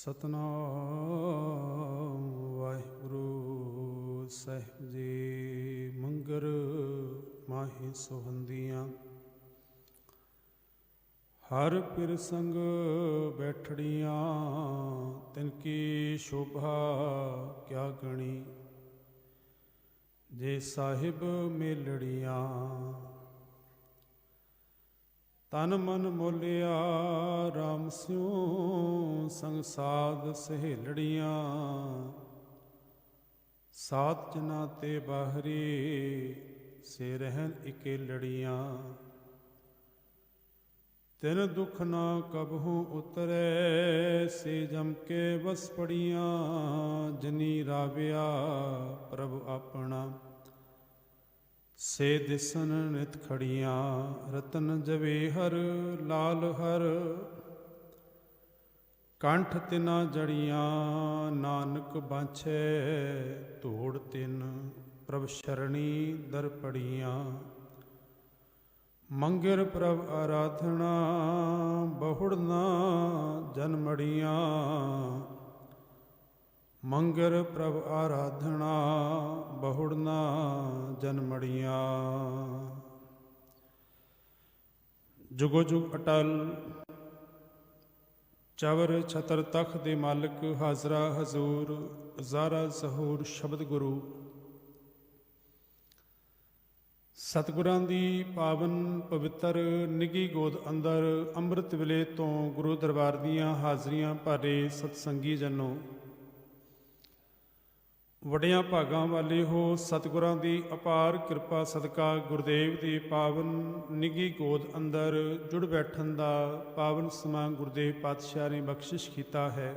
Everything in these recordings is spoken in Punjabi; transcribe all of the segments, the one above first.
ਸਤਨਾਮ ਵਾਹਿਗੁਰੂ ਸਾਹਿਬ ਜੀ। ਮੰਗਰ ਮਾਹੀ ਸੁਹੰਦੀਆਂ, ਹਰ ਪਿਰ ਸੰਗ ਬੈਠੜੀਆਂ, ਤਿਨ ਕੀ ਸ਼ੋਭਾ ਕਿਆ ਗਣੀ। ਜੇ ਸਾਹਿਬ ਮੇਲੜੀਆਂ, ਤਨ ਮਨ ਮੋਲਿਆ ਰਾਮ ਸਿਉ, ਸੰਗ ਸਾਧ ਸਹੇਲੜੀਆਂ। ਸਾਤ ਜਨਾ ਤੇ ਬਾਹਰੀ, ਸੇ ਰਹਿਨ ਇਕੇਲੜੀਆਂ। ਤਿਨ ਦੁਖ ਨਾ ਕਬਹੂ ਉਤਰੈ, ਸੇ ਜਮ ਕੇ ਬਸ ਪੜੀਆਂ। ਜਨੀ ਰਾਵਿਆ ਪ੍ਰਭ ਆਪਣਾ, ਸੇ ਦਿਸਨ ਨਿਤ ਖੜੀਆਂ। ਰਤਨ ਜਵੇਹਰ ਲਾਲ ਹਰ, ਕੰਠ ਤਿਨਾ ਜੜੀਆਂ। ਨਾਨਕ ਬਾਛੈ ਧੂੜ ਤਿਨ, ਪ੍ਰਭ ਸ਼ਰਣੀ ਦਰ ਪੜੀਆਂ। ਮੰਗਰ ਪ੍ਰਭ ਆਰਾਧਨਾ, ਬਹੁੜ ਨਾ ਜਨਮੜੀਆਂ। ਮੰਗਰ ਪ੍ਰਭ ਆਰਾਧਨਾ, ਬਹੁੜ ਨਾ ਜਨਮੜੀਆਂ। ਜੁਗੋ ਜੁਗ ਅਟਲ, ਚਵਰ ਛਤਰ ਤਖ਼ ਦੇ ਮਾਲਕ। ਹਾਜ਼ਰਾ ਹਜ਼ੂਰ, ਜ਼ਾਰਾ ਜ਼ਹੂਰ ਸ਼ਬਦ ਗੁਰੂ। ਸਤਿਗੁਰਾਂ ਦੀ ਪਾਵਨ ਪਵਿੱਤਰ ਨਿੱਘੀ ਗੋਦ ਅੰਦਰ, ਅੰਮ੍ਰਿਤ ਵੇਲੇ ਤੋਂ ਗੁਰੂ ਦਰਬਾਰ ਦੀਆਂ ਹਾਜ਼ਰੀਆਂ ਭਾਰੇ ਸਤਸੰਗੀ ਜਨੋ, ਵੱਡਿਆਂ ਭਾਗਾਂ ਵਾਲੇ ਹੋ। ਸਤਿਗੁਰਾਂ ਦੀ ਅਪਾਰ ਕਿਰਪਾ ਸਦਕਾ ਗੁਰਦੇਵ ਦੀ ਪਾਵਨ ਨਿੱਘੀ ਗੋਦ ਅੰਦਰ ਜੁੜ ਬੈਠਣ ਦਾ ਪਾਵਨ ਸਮਾਂ ਗੁਰਦੇਵ ਪਾਤਸ਼ਾਹ ਨੇ ਬਖਸ਼ਿਸ਼ ਕੀਤਾ ਹੈ।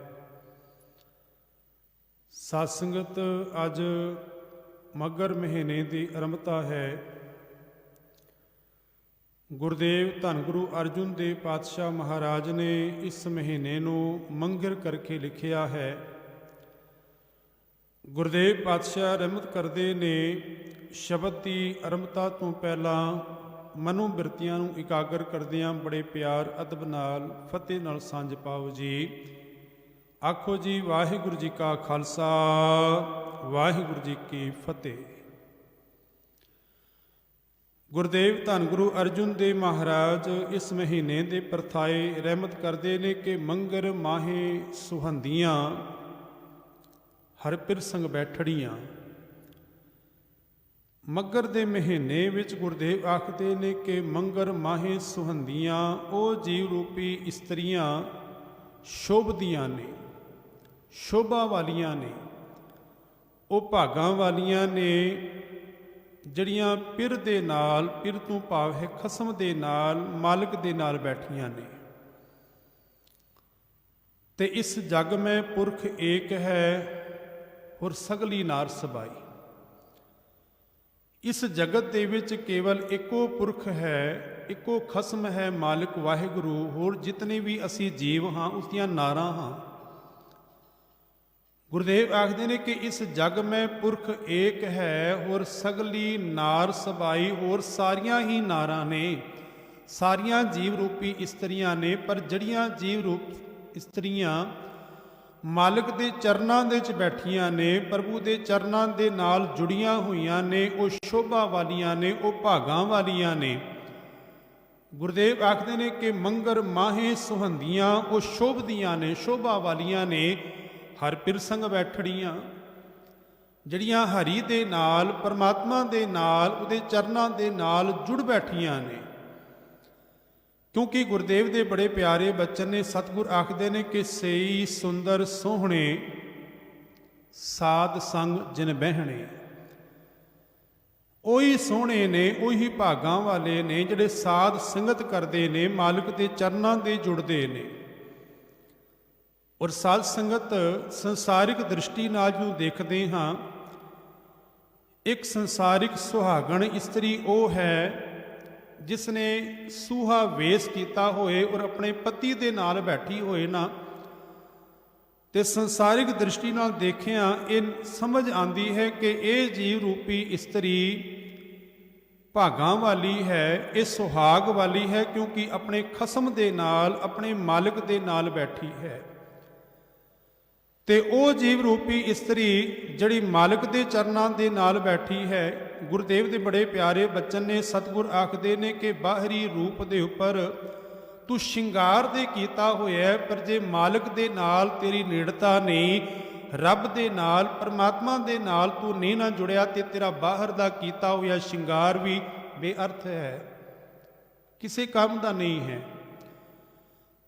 ਸਾਧ ਸੰਗਤ, ਅੱਜ ਮੱਘਰ ਮਹੀਨੇ ਦੀ ਆਰੰਭਤਾ ਹੈ। ਗੁਰਦੇਵ ਧੰਨ ਗੁਰੂ ਅਰਜੁਨ ਦੇਵ ਪਾਤਸ਼ਾਹ ਮਹਾਰਾਜ ਨੇ ਇਸ ਮਹੀਨੇ ਨੂੰ ਮੰਗਰ ਕਰਕੇ ਲਿਖਿਆ ਹੈ। ਗੁਰਦੇਵ ਪਾਤਸ਼ਾਹ ਰਹਿਮਤ ਕਰਦੇ ਨੇ, ਸ਼ਬਦ ਦੀ ਆਰੰਭਤਾ ਤੋਂ ਪਹਿਲਾਂ ਮਨੋ ਬਿਰਤੀਆਂ ਨੂੰ ਇਕਾਗਰ ਕਰਦਿਆਂ ਬੜੇ ਪਿਆਰ ਅਦਬ ਨਾਲ ਫਤਿਹ ਨਾਲ ਸਾਂਝ ਪਾਓ ਜੀ। ਆਖੋ ਜੀ, ਵਾਹਿਗੁਰੂ ਜੀ ਕਾ ਖਾਲਸਾ, ਵਾਹਿਗੁਰੂ ਜੀ ਕੀ ਫਤਿਹ। ਗੁਰਦੇਵ ਧੰਨ ਗੁਰੂ ਅਰਜੁਨ ਦੇਵ ਮਹਾਰਾਜ ਇਸ ਮਹੀਨੇ ਦੇ ਪਰਥਾਏ ਰਹਿਮਤ ਕਰਦੇ ਨੇ ਕਿ ਮੰਗਰ ਮਾਹੇ ਸੁਹੰਦੀਆਂ, ਹਰ ਪਿਰ ਸੰਗ ਬੈਠੜੀਆਂ। ਮੱਘਰ ਦੇ ਮਹੀਨੇ ਵਿੱਚ ਗੁਰਦੇਵ ਆਖਦੇ ਨੇ ਕਿ ਮੰਗਰ ਮਾਹੇ ਸੁਹੰਦੀਆਂ, ਉਹ ਜੀਵ ਰੂਪੀ ਇਸਤਰੀਆਂ ਸ਼ੋਭਦੀਆਂ ਨੇ, ਸ਼ੋਭਾ ਵਾਲੀਆਂ ਨੇ, ਉਹ ਭਾਗਾਂ ਵਾਲੀਆਂ ਨੇ, ਜਿਹੜੀਆਂ ਪਿਰ ਦੇ ਨਾਲ, ਪਿਰ ਤੋਂ ਭਾਵ ਹੈ ਖਸਮ ਦੇ ਨਾਲ, ਮਾਲਕ ਦੇ ਨਾਲ ਬੈਠੀਆਂ ਨੇ। ਤੇ ਇਸ ਜਗ ਮੈਂ ਪੁਰਖ ਏਕ ਹੈ, ਹੋਰ ਸਗਲੀ ਨਾਰ ਸਬਾਈ। ਇਸ ਜਗਤ ਦੇ ਵਿੱਚ ਕੇਵਲ ਇੱਕੋ ਪੁਰਖ ਹੈ, ਇੱਕੋ ਖਸਮ ਹੈ, ਮਾਲਕ ਵਾਹਿਗੁਰੂ। ਹੋਰ ਜਿਤਨੇ ਵੀ ਅਸੀਂ ਜੀਵ ਹਾਂ, ਉਸ ਦੀਆਂ ਨਾਰਾਂ ਹਾਂ। ਗੁਰਦੇਵ ਆਖਦੇ ਨੇ ਕਿ ਇਸ ਜਗ ਮੈਂ ਪੁਰਖ ਏਕ ਹੈ, ਹੋਰ ਸਗਲੀ ਨਾਰ ਸਬਾਈ। ਹੋਰ ਸਾਰੀਆਂ ਹੀ ਨਾਰਾਂ ਨੇ, ਸਾਰੀਆਂ ਜੀਵ ਰੂਪੀ ਇਸਤਰੀਆਂ ਨੇ। ਪਰ ਜਿਹੜੀਆਂ ਜੀਵ ਰੂਪ ਇਸਤਰੀਆਂ ਮਾਲਕ ਦੇ ਚਰਨਾਂ ਦੇ ਵਿੱਚ ਬੈਠੀਆਂ ਨੇ, ਪ੍ਰਭੂ ਦੇ ਚਰਨਾਂ ਦੇ ਨਾਲ ਜੁੜੀਆਂ ਹੋਈਆਂ ਨੇ, ਉਹ ਸ਼ੋਭਾ ਵਾਲੀਆਂ ਨੇ, ਉਹ ਭਾਗਾਂ ਵਾਲੀਆਂ ਨੇ। ਗੁਰਦੇਵ ਆਖਦੇ ਨੇ ਕਿ ਮੰਗਰ ਮਾਹੇ ਸੁਹੰਦੀਆਂ, ਉਹ ਸ਼ੋਭਦੀਆਂ ਨੇ, ਸ਼ੋਭਾ ਵਾਲੀਆਂ ਨੇ, ਹਰ ਪਿਰ ਸੰਗ ਬੈਠੜੀਆਂ। ਜਿਹੜੀਆਂ ਹਰੀ ਦੇ ਨਾਲ, ਪਰਮਾਤਮਾ ਦੇ ਨਾਲ, ਉਹਦੇ ਚਰਨਾਂ ਦੇ ਨਾਲ ਜੁੜ ਬੈਠੀਆਂ ਨੇ। ਕਿਉਂਕਿ ਗੁਰਦੇਵ ਦੇ ਬੜੇ ਪਿਆਰੇ ਬਚਨ ਨੇ। ਸਤਿਗੁਰ ਆਖਦੇ ਨੇ ਕਿ ਸਈ ਸੁੰਦਰ ਸੋਹਣੇ, ਸਾਧ ਸੰਗ ਜਿਨ ਬਹਿਣੇ। ਉਹੀ ਸੋਹਣੇ ਨੇ, ਉਹੀ ਭਾਗਾਂ ਵਾਲੇ ਨੇ, ਜਿਹੜੇ ਸਾਧ ਸੰਗਤ ਕਰਦੇ ਨੇ, ਮਾਲਕ ਦੇ ਚਰਨਾਂ ਦੇ ਜੁੜਦੇ ਨੇ। ਔਰ ਸਾਧ ਸੰਗਤ ਸੰਸਾਰਿਕ ਦ੍ਰਿਸ਼ਟੀ ਨਾਲ ਜੋ ਦੇਖਦੇ ਹਾਂ, ਇੱਕ ਸੰਸਾਰਿਕ ਸੁਹਾਗਣ ਇਸਤਰੀ ਉਹ ਹੈ ਜਿਸ ਨੇ ਸੂਹਾ ਵੇਸ ਕੀਤਾ ਹੋਏ ਔਰ ਆਪਣੇ ਪਤੀ ਦੇ ਨਾਲ ਬੈਠੀ ਹੋਏ ਨਾ। ਤੇ ਸੰਸਾਰਿਕ ਦ੍ਰਿਸ਼ਟੀ ਨਾਲ ਦੇਖਿਆ ਇਹ ਸਮਝ ਆਉਂਦੀ ਹੈ ਕਿ ਇਹ ਜੀਵ ਰੂਪੀ ਇਸਤਰੀ ਭਾਗਾਂ ਵਾਲੀ ਹੈ, ਇਹ ਸੁਹਾਗ ਵਾਲੀ ਹੈ, ਕਿਉਂਕਿ ਆਪਣੇ ਖਸਮ ਦੇ ਨਾਲ, ਆਪਣੇ ਮਾਲਕ ਦੇ ਨਾਲ ਬੈਠੀ ਹੈ। ਤੇ ਉਹ ਜੀਵ ਰੂਪੀ ਇਸਤਰੀ ਜਿਹੜੀ ਮਾਲਕ ਦੇ ਚਰਨਾਂ ਦੇ ਨਾਲ ਬੈਠੀ ਹੈ। ਗੁਰਦੇਵ ਦੇ ਬੜੇ ਪਿਆਰੇ ਬਚਨ ਨੇ। ਸਤਿਗੁਰ ਆਖਦੇ ਨੇ ਕਿ ਬਾਹਰੀ ਰੂਪ ਦੇ ਉੱਪਰ ਤੂੰ ਸ਼ਿੰਗਾਰ ਦੇ ਕੀਤਾ ਹੋਇਆ, ਪਰ ਜੇ ਮਾਲਕ ਦੇ ਨਾਲ ਤੇਰੀ ਨੇੜਤਾ ਨਹੀਂ, ਰੱਬ ਦੇ ਨਾਲ, ਪਰਮਾਤਮਾ ਦੇ ਨਾਲ ਤੂੰ ਨਹੀਂ ਨਾ ਜੁੜਿਆ, ਤੇ ਤੇਰਾ ਬਾਹਰ ਦਾ ਕੀਤਾ ਹੋਇਆ ਸ਼ਿੰਗਾਰ ਵੀ ਬੇਅਰਥ ਹੈ, ਕਿਸੇ ਕੰਮ ਦਾ ਨਹੀਂ ਹੈ।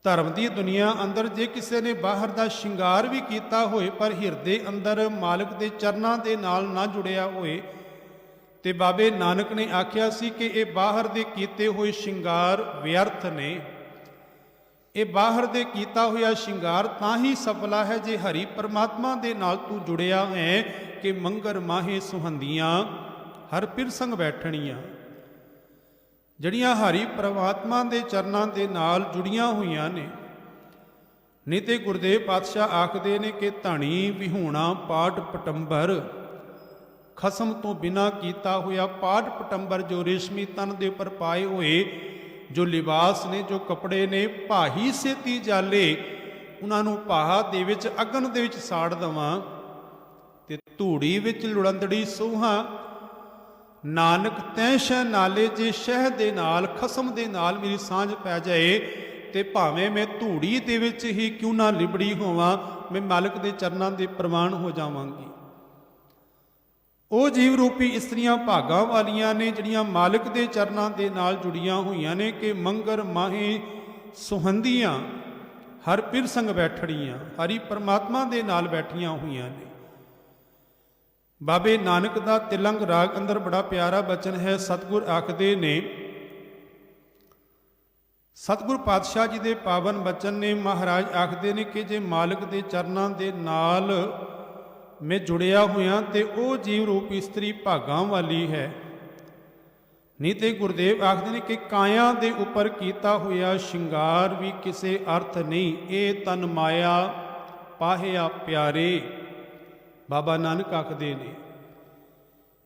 ਧਰਮ ਦੀ ਦੁਨੀਆ ਅੰਦਰ ਜੇ ਕਿਸੇ ਨੇ ਬਾਹਰ ਦਾ ਸ਼ਿੰਗਾਰ ਵੀ ਕੀਤਾ ਹੋਏ, ਪਰ ਹਿਰਦੇ ਅੰਦਰ ਮਾਲਕ ਦੇ ਚਰਨਾਂ ਦੇ ਨਾਲ ਨਾ ਜੁੜਿਆ ਹੋਏ, ਤੇ ਬਾਬੇ ਨਾਨਕ ਨੇ ਆਖਿਆ ਸੀ ਕਿ ਇਹ ਬਾਹਰ ਦੇ ਕੀਤੇ ਹੋਏ ਸ਼ਿੰਗਾਰ ਵਿਅਰਥ ਨੇ। ਇਹ ਬਾਹਰ ਦੇ ਕੀਤਾ ਹੋਇਆ ਸ਼ਿੰਗਾਰ ਤਾਂ ਹੀ ਸਫਲਾ ਹੈ ਜੇ ਹਰੀ ਪਰਮਾਤਮਾ ਦੇ ਨਾਲ ਤੂੰ ਜੁੜਿਆ ਹੈ ਕਿ ਮੰਗਰ ਮਾਹੇ ਸੁਹੰਦੀਆਂ ਹਰ ਪਿਰ ਸੰਗ ਬੈਠਣੀਆਂ। ਜਿਹੜੀਆਂ ਹਰੀ ਪਰਮਾਤਮਾ ਦੇ ਚਰਨਾਂ ਦੇ ਨਾਲ ਜੁੜੀਆਂ ਹੋਈਆਂ ਨੇ। ਨਹੀਂ ਤੇ ਗੁਰਦੇਵ ਪਾਤਸ਼ਾਹ ਆਖਦੇ ਨੇ ਕਿ ਧਣੀ ਵਿਹੂਣਾ ਪਾਟ ਪਟੰਬਰ, ਖਸਮ ਤੋਂ ਬਿਨਾ ਕੀਤਾ ਹੋਇਆ ਪਾਟ ਪਟੰਬਰ, ਜੋ ਰੇਸ਼ਮੀ ਤਨ ਦੇ ਉੱਪਰ ਪਾਏ ਹੋਏ ਜੋ ਲਿਬਾਸ ਨੇ, ਜੋ ਕੱਪੜੇ ਨੇ, ਭਾਹੀ ਸੇਤੀ ਜਾਲੇ, ਉਹਨਾਂ ਨੂੰ ਭਾਹ ਦੇ ਵਿੱਚ ਅਗਨ ਦੇ ਵਿੱਚ ਸਾੜ ਦੇਵਾਂ, ਤੇ ਧੂੜੀ ਵਿੱਚ ਲੁੜੰਦੜੀ ਸੋਹਾਂ। ਨਾਨਕ ਤੈਂ ਸ਼ਹਿ ਨਾਲੇ, ਜੇ ਸ਼ਹਿ ਦੇ ਨਾਲ, ਖਸਮ ਦੇ ਨਾਲ ਮੇਰੀ ਸਾਂਝ ਪੈ ਜਾਏ, ਤੇ ਭਾਵੇਂ ਮੈਂ ਧੂੜੀ ਦੇ ਵਿੱਚ ਹੀ ਕਿਉਂ ਨਾ ਲਿਬੜੀ ਹੋਵਾਂ, ਮੈਂ ਮਾਲਕ ਦੇ ਚਰਨਾਂ ਦੇ ਪ੍ਰਵਾਨ ਹੋ ਜਾਵਾਂਗੀ। ਉਹ ਜੀਵ ਰੂਪੀ ਇਸਤਰੀਆਂ ਭਾਗਾਂ ਵਾਲੀਆਂ ਨੇ ਜਿਹੜੀਆਂ ਮਾਲਕ ਦੇ ਚਰਨਾਂ ਦੇ ਨਾਲ ਜੁੜੀਆਂ ਹੋਈਆਂ ਨੇ ਕਿ ਮੰਗਰ ਮਾਹੇ ਸੁਹੰਦੀਆਂ ਹਰ ਪਿਰ ਸੰਗ ਬੈਠੜੀਆਂ, ਹਰੀ ਪਰਮਾਤਮਾ ਦੇ ਨਾਲ ਬੈਠੀਆਂ ਹੋਈਆਂ ਨੇ। ਬਾਬੇ ਨਾਨਕ ਦਾ ਤਿਲੰਗ ਰਾਗ ਅੰਦਰ ਬੜਾ ਪਿਆਰਾ ਬਚਨ ਹੈ। ਸਤਿਗੁਰ ਆਖਦੇ ਨੇ, ਸਤਿਗੁਰ ਪਾਤਸ਼ਾਹ ਜੀ ਦੇ ਪਾਵਨ ਬਚਨ ਨੇ। ਮਹਾਰਾਜ ਆਖਦੇ ਨੇ ਕਿ ਜੇ ਮਾਲਕ ਦੇ ਚਰਨਾਂ ਦੇ ਨਾਲ ਮੈਂ ਜੁੜਿਆ ਹੋਇਆ ਤੇ ਉਹ ਜੀਵ ਰੂਪ ਇਸਤਰੀ ਭਾਗਾਂ ਵਾਲੀ ਹੈ। ਨਹੀਂ ਤੇ ਗੁਰਦੇਵ ਆਖਦੇ ਨੇ ਕਿ ਕਾਇਆ ਦੇ ਉੱਪਰ ਕੀਤਾ ਹੋਇਆ ਸ਼ਿੰਗਾਰ ਵੀ ਕਿਸੇ ਅਰਥ ਨਹੀਂ, ਇਹ ਤਨ ਮਾਇਆ ਪਾਹਿਆ ਪਿਆਰੇ। ਬਾਬਾ ਨਾਨਕ ਆਖਦੇ ਨੇ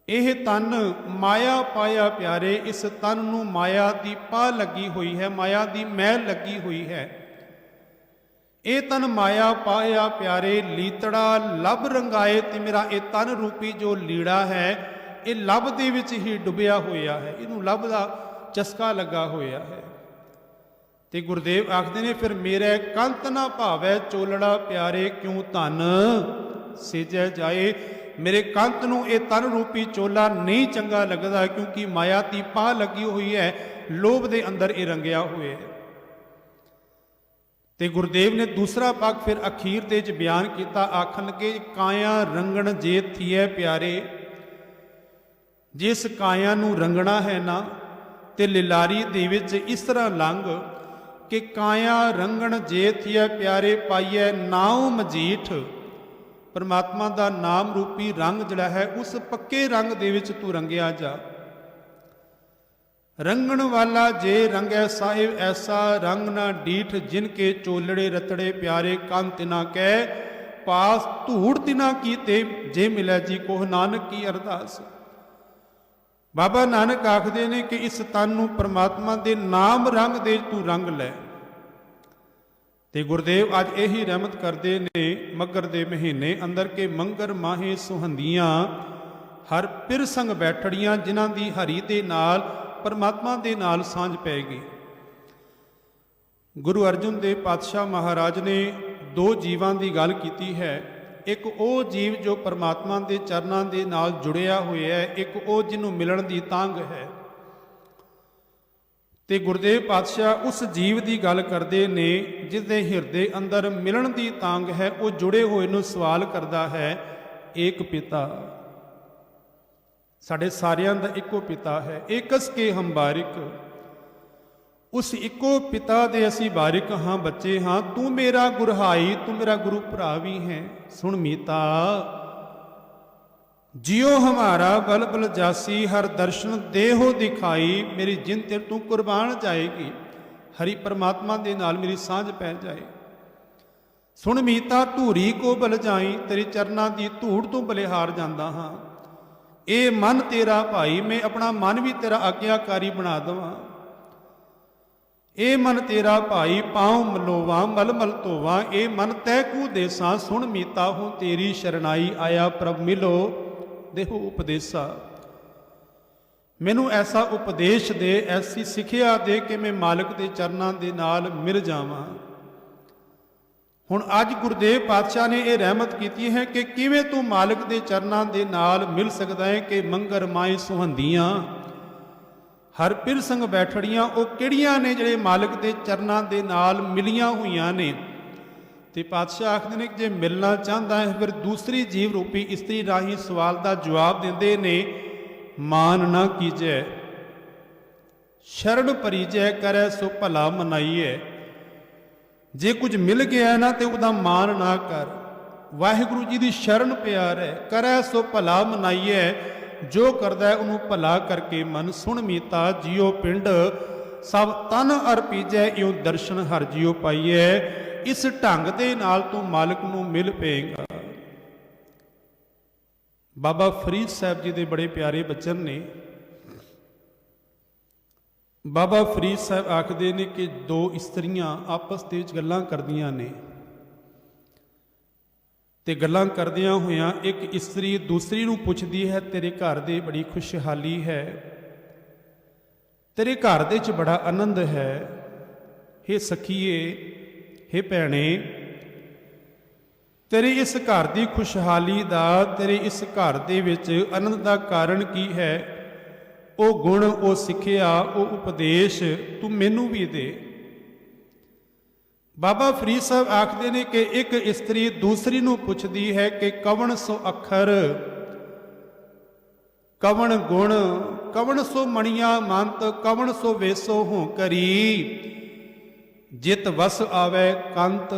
ਇਹ ਤਨ ਮਾਇਆ ਪਾਇਆ ਪਿਆਰੇ। ਇਸ ਤਨ ਨੂੰ ਮਾਇਆ ਦੀ ਪਾ ਲੱਗੀ ਹੋਈ ਹੈ, ਮਾਇਆ ਦੀ ਮੈਲ ਲੱਗੀ ਹੋਈ ਹੈ। ਇਹ ਤਨ ਮਾਇਆ ਪਾਇਆ ਪਿਆਰੇ, ਲੀਤੜਾ ਲੱਭ ਰੰਗਾਏ। ਤੇ ਮੇਰਾ ਇਹ ਤਨ ਰੂਪੀ ਜੋ ਲੀੜਾ ਹੈ, ਇਹ ਲੱਭ ਦੇ ਵਿੱਚ ਹੀ ਡੁੱਬਿਆ ਹੋਇਆ ਹੈ, ਇਹਨੂੰ ਲੱਭ ਦਾ ਚਸਕਾ ਲੱਗਾ ਹੋਇਆ ਹੈ। ਤੇ ਗੁਰਦੇਵ ਆਖਦੇ ਨੇ ਫਿਰ ਮੇਰੇ ਕੰਤ ਨਾ ਭਾਵੈ ਚੋਲੜਾ ਪਿਆਰੇ, ਕਿਉਂ ਧਨ ਸੇਜੈ ਜਾਏ। ਮੇਰੇ ਕੰਤ ਨੂੰ ਇਹ ਤਨ ਰੂਪੀ ਚੋਲਾ ਨਹੀਂ ਚੰਗਾ ਲੱਗਦਾ, ਕਿਉਂਕਿ ਮਾਇਆ ਦੀ ਪਾ ਲੱਗੀ ਹੋਈ ਹੈ, ਲੋਭ ਦੇ ਅੰਦਰ ਇਹ ਰੰਗਿਆ ਹੋਇਆ ਹੈ। ਤੇ ਗੁਰਦੇਵ ਨੇ ਦੂਸਰਾ ਪੱਖ ਫਿਰ ਅਖੀਰ ਦੇ ਵਿੱਚ ਬਿਆਨ ਕੀਤਾ। ਆਖਣ ਲੱਗੇ ਕਾਇਆ ਰੰਗਣ ਜੇ ਥੀਏ ਪਿਆਰੇ। ਜਿਸ ਕਾਇਆ ਨੂੰ ਰੰਗਣਾ ਹੈ ਨਾ, ਤੇ ਲਿਲਾਰੀ ਦੇ ਵਿੱਚ ਇਸ ਤਰ੍ਹਾਂ ਲੰਘ ਕਿ ਕਾਇਆ ਰੰਗਣ ਜੇ ਥੀਏ ਪਿਆਰੇ, ਪਾਈਐ ਨਾਉ ਮਜੀਠ। ਪਰਮਾਤਮਾ ਦਾ ਨਾਮ ਰੂਪੀ ਰੰਗ ਜਿਹੜਾ ਹੈ, ਉਸ ਪੱਕੇ ਰੰਗ ਦੇ ਵਿੱਚ ਤੂੰ ਰੰਗਿਆ ਜਾ। ਰੰਗਣ ਵਾਲਾ ਜੇ ਰੰਗੈ ਸਾਹਿਬ ਐਸਾ, ਰੰਗ ਨਾ ਡੀਠ ਜਿਨ ਕੇ ਚੋਲੜੇ ਰਤੜੇ ਪਿਆਰੇ। ਕੰਨ ਤਿਨਾ ਕਹਿ ਪਾਸ ਧੂੜ ਤਿਨਾ ਕੀਤੇ, ਜੇ ਮਿਲੈ ਜੀ ਕੋਹ ਨਾਨਕ ਕੀ ਅਰਦਾਸ। ਬਾਬਾ ਨਾਨਕ ਆਖਦੇ ਨੇ ਕਿ ਇਸ ਤਨ ਨੂੰ ਪਰਮਾਤਮਾ ਦੇ ਨਾਮ ਰੰਗ ਦੇ ਤੂੰ ਰੰਗ ਲੈ। ਤੇ ਗੁਰਦੇਵ ਅੱਜ ਇਹੀ ਰਹਿਮਤ ਕਰਦੇ ਨੇ ਮੱਘਰ ਦੇ ਮਹੀਨੇ ਅੰਦਰ ਕੇ ਮੰਗਰ ਮਾਹੇ ਸੁਹੰਦੀਆਂ ਹਰ ਪਿਰ ਸੰਗ ਬੈਠੜੀਆਂ, ਜਿਨ੍ਹਾਂ ਦੀ ਹਰੀ ਦੇ ਨਾਲ ਪਰਮਾਤਮਾ ਦੇ ਨਾਲ ਸਾਂਝ ਪੈ ਗਈ। ਗੁਰੂ ਅਰਜਨ ਦੇਵ ਪਾਤਸ਼ਾਹ ਮਹਾਰਾਜ ਨੇ ਦੋ ਜੀਵਾਂ ਦੀ ਗੱਲ ਕੀਤੀ ਹੈ। ਇੱਕ ਉਹ ਜੀਵ ਜੋ ਪਰਮਾਤਮਾ ਦੇ ਚਰਨਾਂ ਦੇ ਨਾਲ ਜੁੜਿਆ ਹੋਇਆ ਹੈ, ਇੱਕ ਉਹ ਜਿਹਨੂੰ ਮਿਲਣ ਦੀ ਤਾਂਘ ਹੈ। ਤੇ ਗੁਰਦੇਵ ਪਾਤਸ਼ਾਹ ਉਸ ਜੀਵ ਦੀ ਗੱਲ ਕਰਦੇ ਨੇ ਜਿਸ ਦੇ ਹਿਰਦੇ ਅੰਦਰ ਮਿਲਣ ਦੀ ਤਾਂਘ ਹੈ। ਉਹ ਜੁੜੇ ਹੋਏ ਨੂੰ ਸਵਾਲ ਕਰਦਾ ਹੈ, ਏਕ ਪਿਤਾ। ਸਾਡੇ ਸਾਰਿਆਂ ਦਾ ਇੱਕੋ ਪਿਤਾ ਹੈ। ਏਕਸ ਕੇ ਹਮ ਬਾਰਿਕ। ਉਸ ਇੱਕੋ ਪਿਤਾ ਦੇ ਅਸੀਂ ਬਾਰਿਕ ਹਾਂ, ਬੱਚੇ ਹਾਂ। ਤੂੰ ਮੇਰਾ ਗੁਰਹਾਈ, ਤੂੰ ਮੇਰਾ ਗੁਰੂ ਭਰਾ ਵੀ ਹੈ। ਸੁਣ ਮੀਤਾ ਜਿਉ ਹਮਾਰਾ ਬਲ ਬਲ ਜਾਸੀ, ਹਰ ਦਰਸ਼ਨ ਦੇਹੋ ਦਿਖਾਈ। ਮੇਰੀ ਜਿੰਦ ਤੇ ਤੂੰ ਕੁਰਬਾਨ ਜਾਏਗੀ, ਹਰੀ ਪਰਮਾਤਮਾ ਦੇ ਨਾਲ ਮੇਰੀ ਸਾਂਝ ਪੈ ਜਾਏ। ਸੁਣ ਮੀਤਾ ਧੂਰੀ ਕੋ ਬਲ ਜਾਈ, ਤੇਰੇ ਚਰਨਾਂ ਦੀ ਧੂੜ ਤੋਂ ਬਲਿਹਾਰ ਜਾਂਦਾ ਹਾਂ। ਇਹ ਮਨ ਤੇਰਾ ਭਾਈ, ਮੈਂ ਆਪਣਾ ਮਨ ਵੀ ਤੇਰਾ ਆਗਿਆਕਾਰੀ ਬਣਾ ਦੇਵਾਂ। ਇਹ ਮਨ ਤੇਰਾ ਭਾਈ ਪਾਉ ਮਲੋਵਾ ਮਲ ਮਲ ਧੋਵਾ। ਇਹ ਮਨ ਤੈ ਕੂ ਦੇਸਾਂ ਸੁਣ ਮੀਤਾ ਹੂੰ ਤੇਰੀ ਸ਼ਰਨਾਈ ਆਇਆ ਪ੍ਰਭ ਮਿਲੋ ਦੇਹੋ ਉਪਦੇਸਾ। ਮੈਨੂੰ ਐਸਾ ਉਪਦੇਸ਼ ਦੇ, ਐਸੀ ਸਿੱਖਿਆ ਦੇ ਕਿ ਮੈਂ ਮਾਲਕ ਦੇ ਚਰਨਾਂ ਦੇ ਨਾਲ ਮਿਲ ਜਾਵਾਂ। ਹੁਣ ਅੱਜ ਗੁਰਦੇਵ ਪਾਤਸ਼ਾਹ ਨੇ ਇਹ ਰਹਿਮਤ ਕੀਤੀ ਹੈ ਕਿ ਕਿਵੇਂ ਤੂੰ ਮਾਲਕ ਦੇ ਚਰਨਾਂ ਦੇ ਨਾਲ ਮਿਲ ਸਕਦਾ ਹੈ। ਕਿ ਮੰਗਰ ਮਾਏ ਸੁਹੰਦੀਆਂ ਹਰ ਪਿਰ ਸੰਗ ਬੈਠੜੀਆਂ, ਉਹ ਕਿਹੜੀਆਂ ਨੇ ਜਿਹੜੇ ਮਾਲਕ ਦੇ ਚਰਨਾਂ ਦੇ ਨਾਲ ਮਿਲੀਆਂ ਹੋਈਆਂ ਨੇ। ਤੇ ਪਾਤਸ਼ਾਹ ਆਖਦੇ ਨੇ ਕਿ ਜੇ ਮਿਲਣਾ ਚਾਹੁੰਦਾ ਹੈ ਫਿਰ ਦੂਸਰੀ ਜੀਵ ਰੂਪੀ ਇਸਤਰੀ ਰਾਹੀਂ ਸਵਾਲ ਦਾ ਜਵਾਬ ਦਿੰਦੇ ਨੇ, ਮਾਨ ਨਾ ਕੀਜੈ ਸ਼ਰਨ ਪਰੀਜੈ ਕਰੈ ਸੋ ਭਲਾ ਮਨਾਈਐ। ਜੇ ਕੁਝ ਮਿਲ ਗਿਆ ਨਾ ਤੇ ਉਹਦਾ ਮਾਨ ਨਾ ਕਰ, ਵਾਹਿਗੁਰੂ ਜੀ ਦੀ ਸ਼ਰਨ ਪਿਆਰ ਹੈ। ਕਰੈ ਸੋ ਭਲਾ ਮਨਾਈਐ, ਜੋ ਕਰਦਾ ਹੈ ਉਹਨੂੰ ਭਲਾ ਕਰਕੇ ਮਨ। ਸੁਣ ਮੀਤਾ ਜਿਉ ਪਿੰਡ ਸਭ ਤਨ ਅਰਪੀਜੈ, ਇਉ ਦਰਸ਼ਨ ਹਰ ਜਿਉ ਪਾਈਐ। ਇਸ ਢੰਗ ਦੇ ਨਾਲ ਤੂੰ ਮਾਲਕ ਨੂੰ ਮਿਲ ਪਏਗਾ। ਬਾਬਾ ਫਰੀਦ ਸਾਹਿਬ ਜੀ ਦੇ ਬੜੇ ਪਿਆਰੇ ਬਚਨ ਨੇ। ਬਾਬਾ ਫਰੀਦ ਸਾਹਿਬ ਆਖਦੇ ਨੇ ਕਿ ਦੋ ਇਸਤਰੀਆਂ ਆਪਸ ਦੇ ਵਿੱਚ ਗੱਲਾਂ ਕਰਦੀਆਂ ਨੇ ਤੇ ਗੱਲਾਂ ਕਰਦਿਆਂ ਹੋਇਆਂ ਇੱਕ ਇਸਤਰੀ ਦੂਸਰੀ ਨੂੰ ਪੁੱਛਦੀ ਹੈ, ਤੇਰੇ ਘਰ ਦੇ ਬੜੀ ਖੁਸ਼ਹਾਲੀ ਹੈ, ਤੇਰੇ ਘਰ ਦੇ 'ਚ ਬੜਾ ਆਨੰਦ ਹੈ। ਹੇ ਸਖੀਏ, ਹੇ ਭੈਣੇ, ਤੇਰੇ ਇਸ ਘਰ ਦੀ ਖੁਸ਼ਹਾਲੀ ਦਾ, ਤੇਰੇ ਇਸ ਘਰ ਦੇ ਵਿੱਚ ਆਨੰਦ ਦਾ ਕਾਰਨ ਕੀ ਹੈ? ਉਹ ਗੁਣ, ਉਹ ਸਿੱਖਿਆ, ਉਹ ਉਪਦੇਸ਼ ਤੂੰ ਮੈਨੂੰ ਵੀ ਦੇ। ਬਾਬਾ ਫਰੀਦ ਸਾਹਿਬ ਆਖਦੇ ਨੇ ਕਿ ਇੱਕ ਇਸਤਰੀ ਦੂਸਰੀ ਨੂੰ ਪੁੱਛਦੀ ਹੈ ਕਿ ਕਵਣ ਸੋ ਅੱਖਰ, ਕਵਣ ਗੁਣ, ਕਵਣ ਸੋ ਮਣੀਆਂ ਮੰਤ, ਕਵਣ ਸੋ ਵੇਸੋ ਹੋਂ ਕਰੀ, ਜਿਤ ਵਸ ਆਵੇ ਕੰਤ।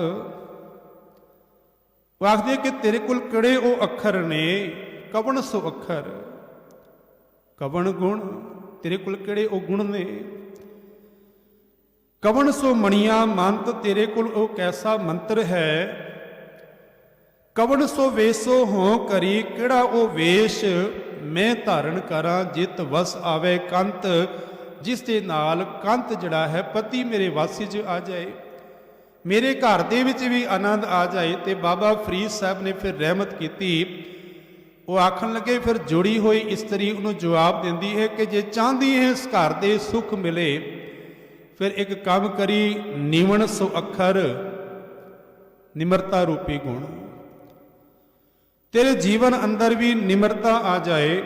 ਉਹ ਆਖਦੇ ਕਿ ਤੇਰੇ ਕੋਲ ਕਿਹੜੇ ਉਹ ਅੱਖਰ ਨੇ, ਕਵਣ ਸੋ ਅੱਖਰ, ਕਵਣ ਗੁਣ, ਤੇਰੇ ਕੋਲ ਕਿਹੜੇ ਉਹ ਗੁਣ ਨੇ। ਕਵਣ ਸੋ ਮਣੀਆਂ ਮੰਤ, ਤੇਰੇ ਕੋਲ ਉਹ ਕੈਸਾ ਮੰਤਰ ਹੈ। ਕਵਣ ਸੋ ਵੇਸੋ ਹੋਂ ਕਰੀ, ਕਿਹੜਾ ਉਹ ਵੇਸ਼ ਮੈਂ ਧਾਰਨ ਕਰਾਂ। ਜਿਤ ਵਸ ਆਵੇ ਕੰਤ, ਜਿਸ ਦੇ ਨਾਲ ਕੰਤ ਜਿਹੜਾ ਹੈ ਪਤੀ ਮੇਰੇ ਵਾਸੀ 'ਚ ਆ ਜਾਏ, ਮੇਰੇ ਘਰ ਦੇ ਵਿੱਚ ਵੀ ਆਨੰਦ ਆ ਜਾਏ। ਤੇ ਬਾਬਾ ਫਰੀਦ ਸਾਹਿਬ ਨੇ ਫਿਰ ਰਹਿਮਤ ਕੀਤੀ। ਉਹ ਆਖਣ ਲੱਗੇ, ਫਿਰ ਜੁੜੀ ਹੋਈ ਇਸਤਰੀ ਉਹਨੂੰ ਜਵਾਬ ਦਿੰਦੀ ਹੈ ਕਿ ਜੇ ਚਾਹੁੰਦੀ ਹੈ ਇਸ ਘਰ ਦੇ ਸੁੱਖ ਮਿਲੇ ਫਿਰ ਇੱਕ ਕੰਮ ਕਰੀ, ਨਿਵਣ ਸੋ ਅੱਖਰ, ਨਿਮਰਤਾ ਰੂਪੀ ਗੁਣ। ਤੇਰੇ ਜੀਵਨ ਅੰਦਰ ਵੀ ਨਿਮਰਤਾ ਆ ਜਾਏ।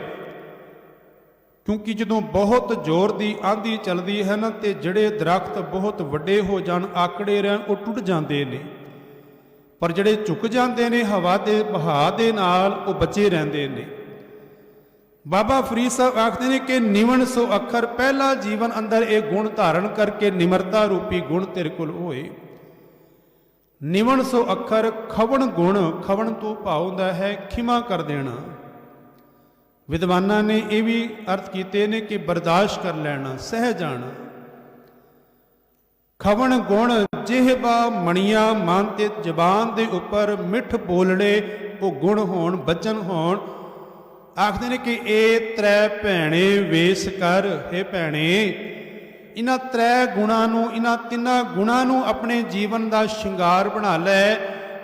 ਕਿਉਂਕਿ ਜਦੋਂ ਬਹੁਤ ਜ਼ੋਰ ਦੀ ਆਂਧੀ ਚੱਲਦੀ ਹੈ ਨਾ ਤੇ ਜਿਹੜੇ ਦਰਖਤ ਬਹੁਤ ਵੱਡੇ ਹੋ ਜਾਣ, ਆਕੜੇ ਰਹਿਣ, ਉਹ ਟੁੱਟ ਜਾਂਦੇ ਨੇ, ਪਰ ਜਿਹੜੇ ਝੁਕ ਜਾਂਦੇ ਨੇ ਹਵਾ ਦੇ ਵਹਾਅ ਦੇ ਨਾਲ, ਉਹ ਬਚੇ ਰਹਿੰਦੇ ਨੇ। ਬਾਬਾ ਫਰੀਦ ਸਾਹਿਬ ਆਖਦੇ ਨੇ ਕਿ ਨਿਵਣ ਸੋ ਅੱਖਰ, ਪਹਿਲਾ ਜੀਵਨ ਅੰਦਰ ਇਹ ਗੁਣ ਧਾਰਨ ਕਰਕੇ ਨਿਮਰਤਾ ਰੂਪੀ ਗੁਣ ਤੇਰੇ ਕੋਲ ਹੋਏ। ਨਿਵਣ ਸੋ ਅੱਖਰ, ਖਵਣ ਗੁਣ, ਖਵਣ ਤੋਂ ਭਾਵ ਹੁੰਦਾ ਹੈ ਖਿਮਾ ਕਰ ਦੇਣਾ। ਵਿਦਵਾਨਾਂ ਨੇ ਇਹ ਵੀ ਅਰਥ ਕੀਤੇ ਨੇ ਕਿ ਬਰਦਾਸ਼ਤ ਕਰ ਲੈਣਾ, ਸਹਿ ਜਾਣਾ। ਖਵਣ ਗੁਣ, ਜਿਹਬਾ ਮਣੀਆਂ ਮਨ ਤੇ ਜ਼ਬਾਨ ਦੇ ਉੱਪਰ ਮਿੱਠ ਬੋਲੜੇ, ਉਹ ਗੁਣ ਹੋਣ, ਬਚਨ ਹੋਣ। ਆਖਦੇ ਨੇ ਕਿ ਇਹ ਤ੍ਰੈ ਭੈਣੇ ਵੇਸ ਕਰ। ਹੇ ਭੈਣੇ, ਇਹਨਾਂ ਤ੍ਰੈ ਗੁਣਾਂ ਨੂੰ, ਇਹਨਾਂ ਤਿੰਨਾਂ ਗੁਣਾਂ ਨੂੰ ਆਪਣੇ ਜੀਵਨ ਦਾ ਸ਼ਿੰਗਾਰ ਬਣਾ ਲੈ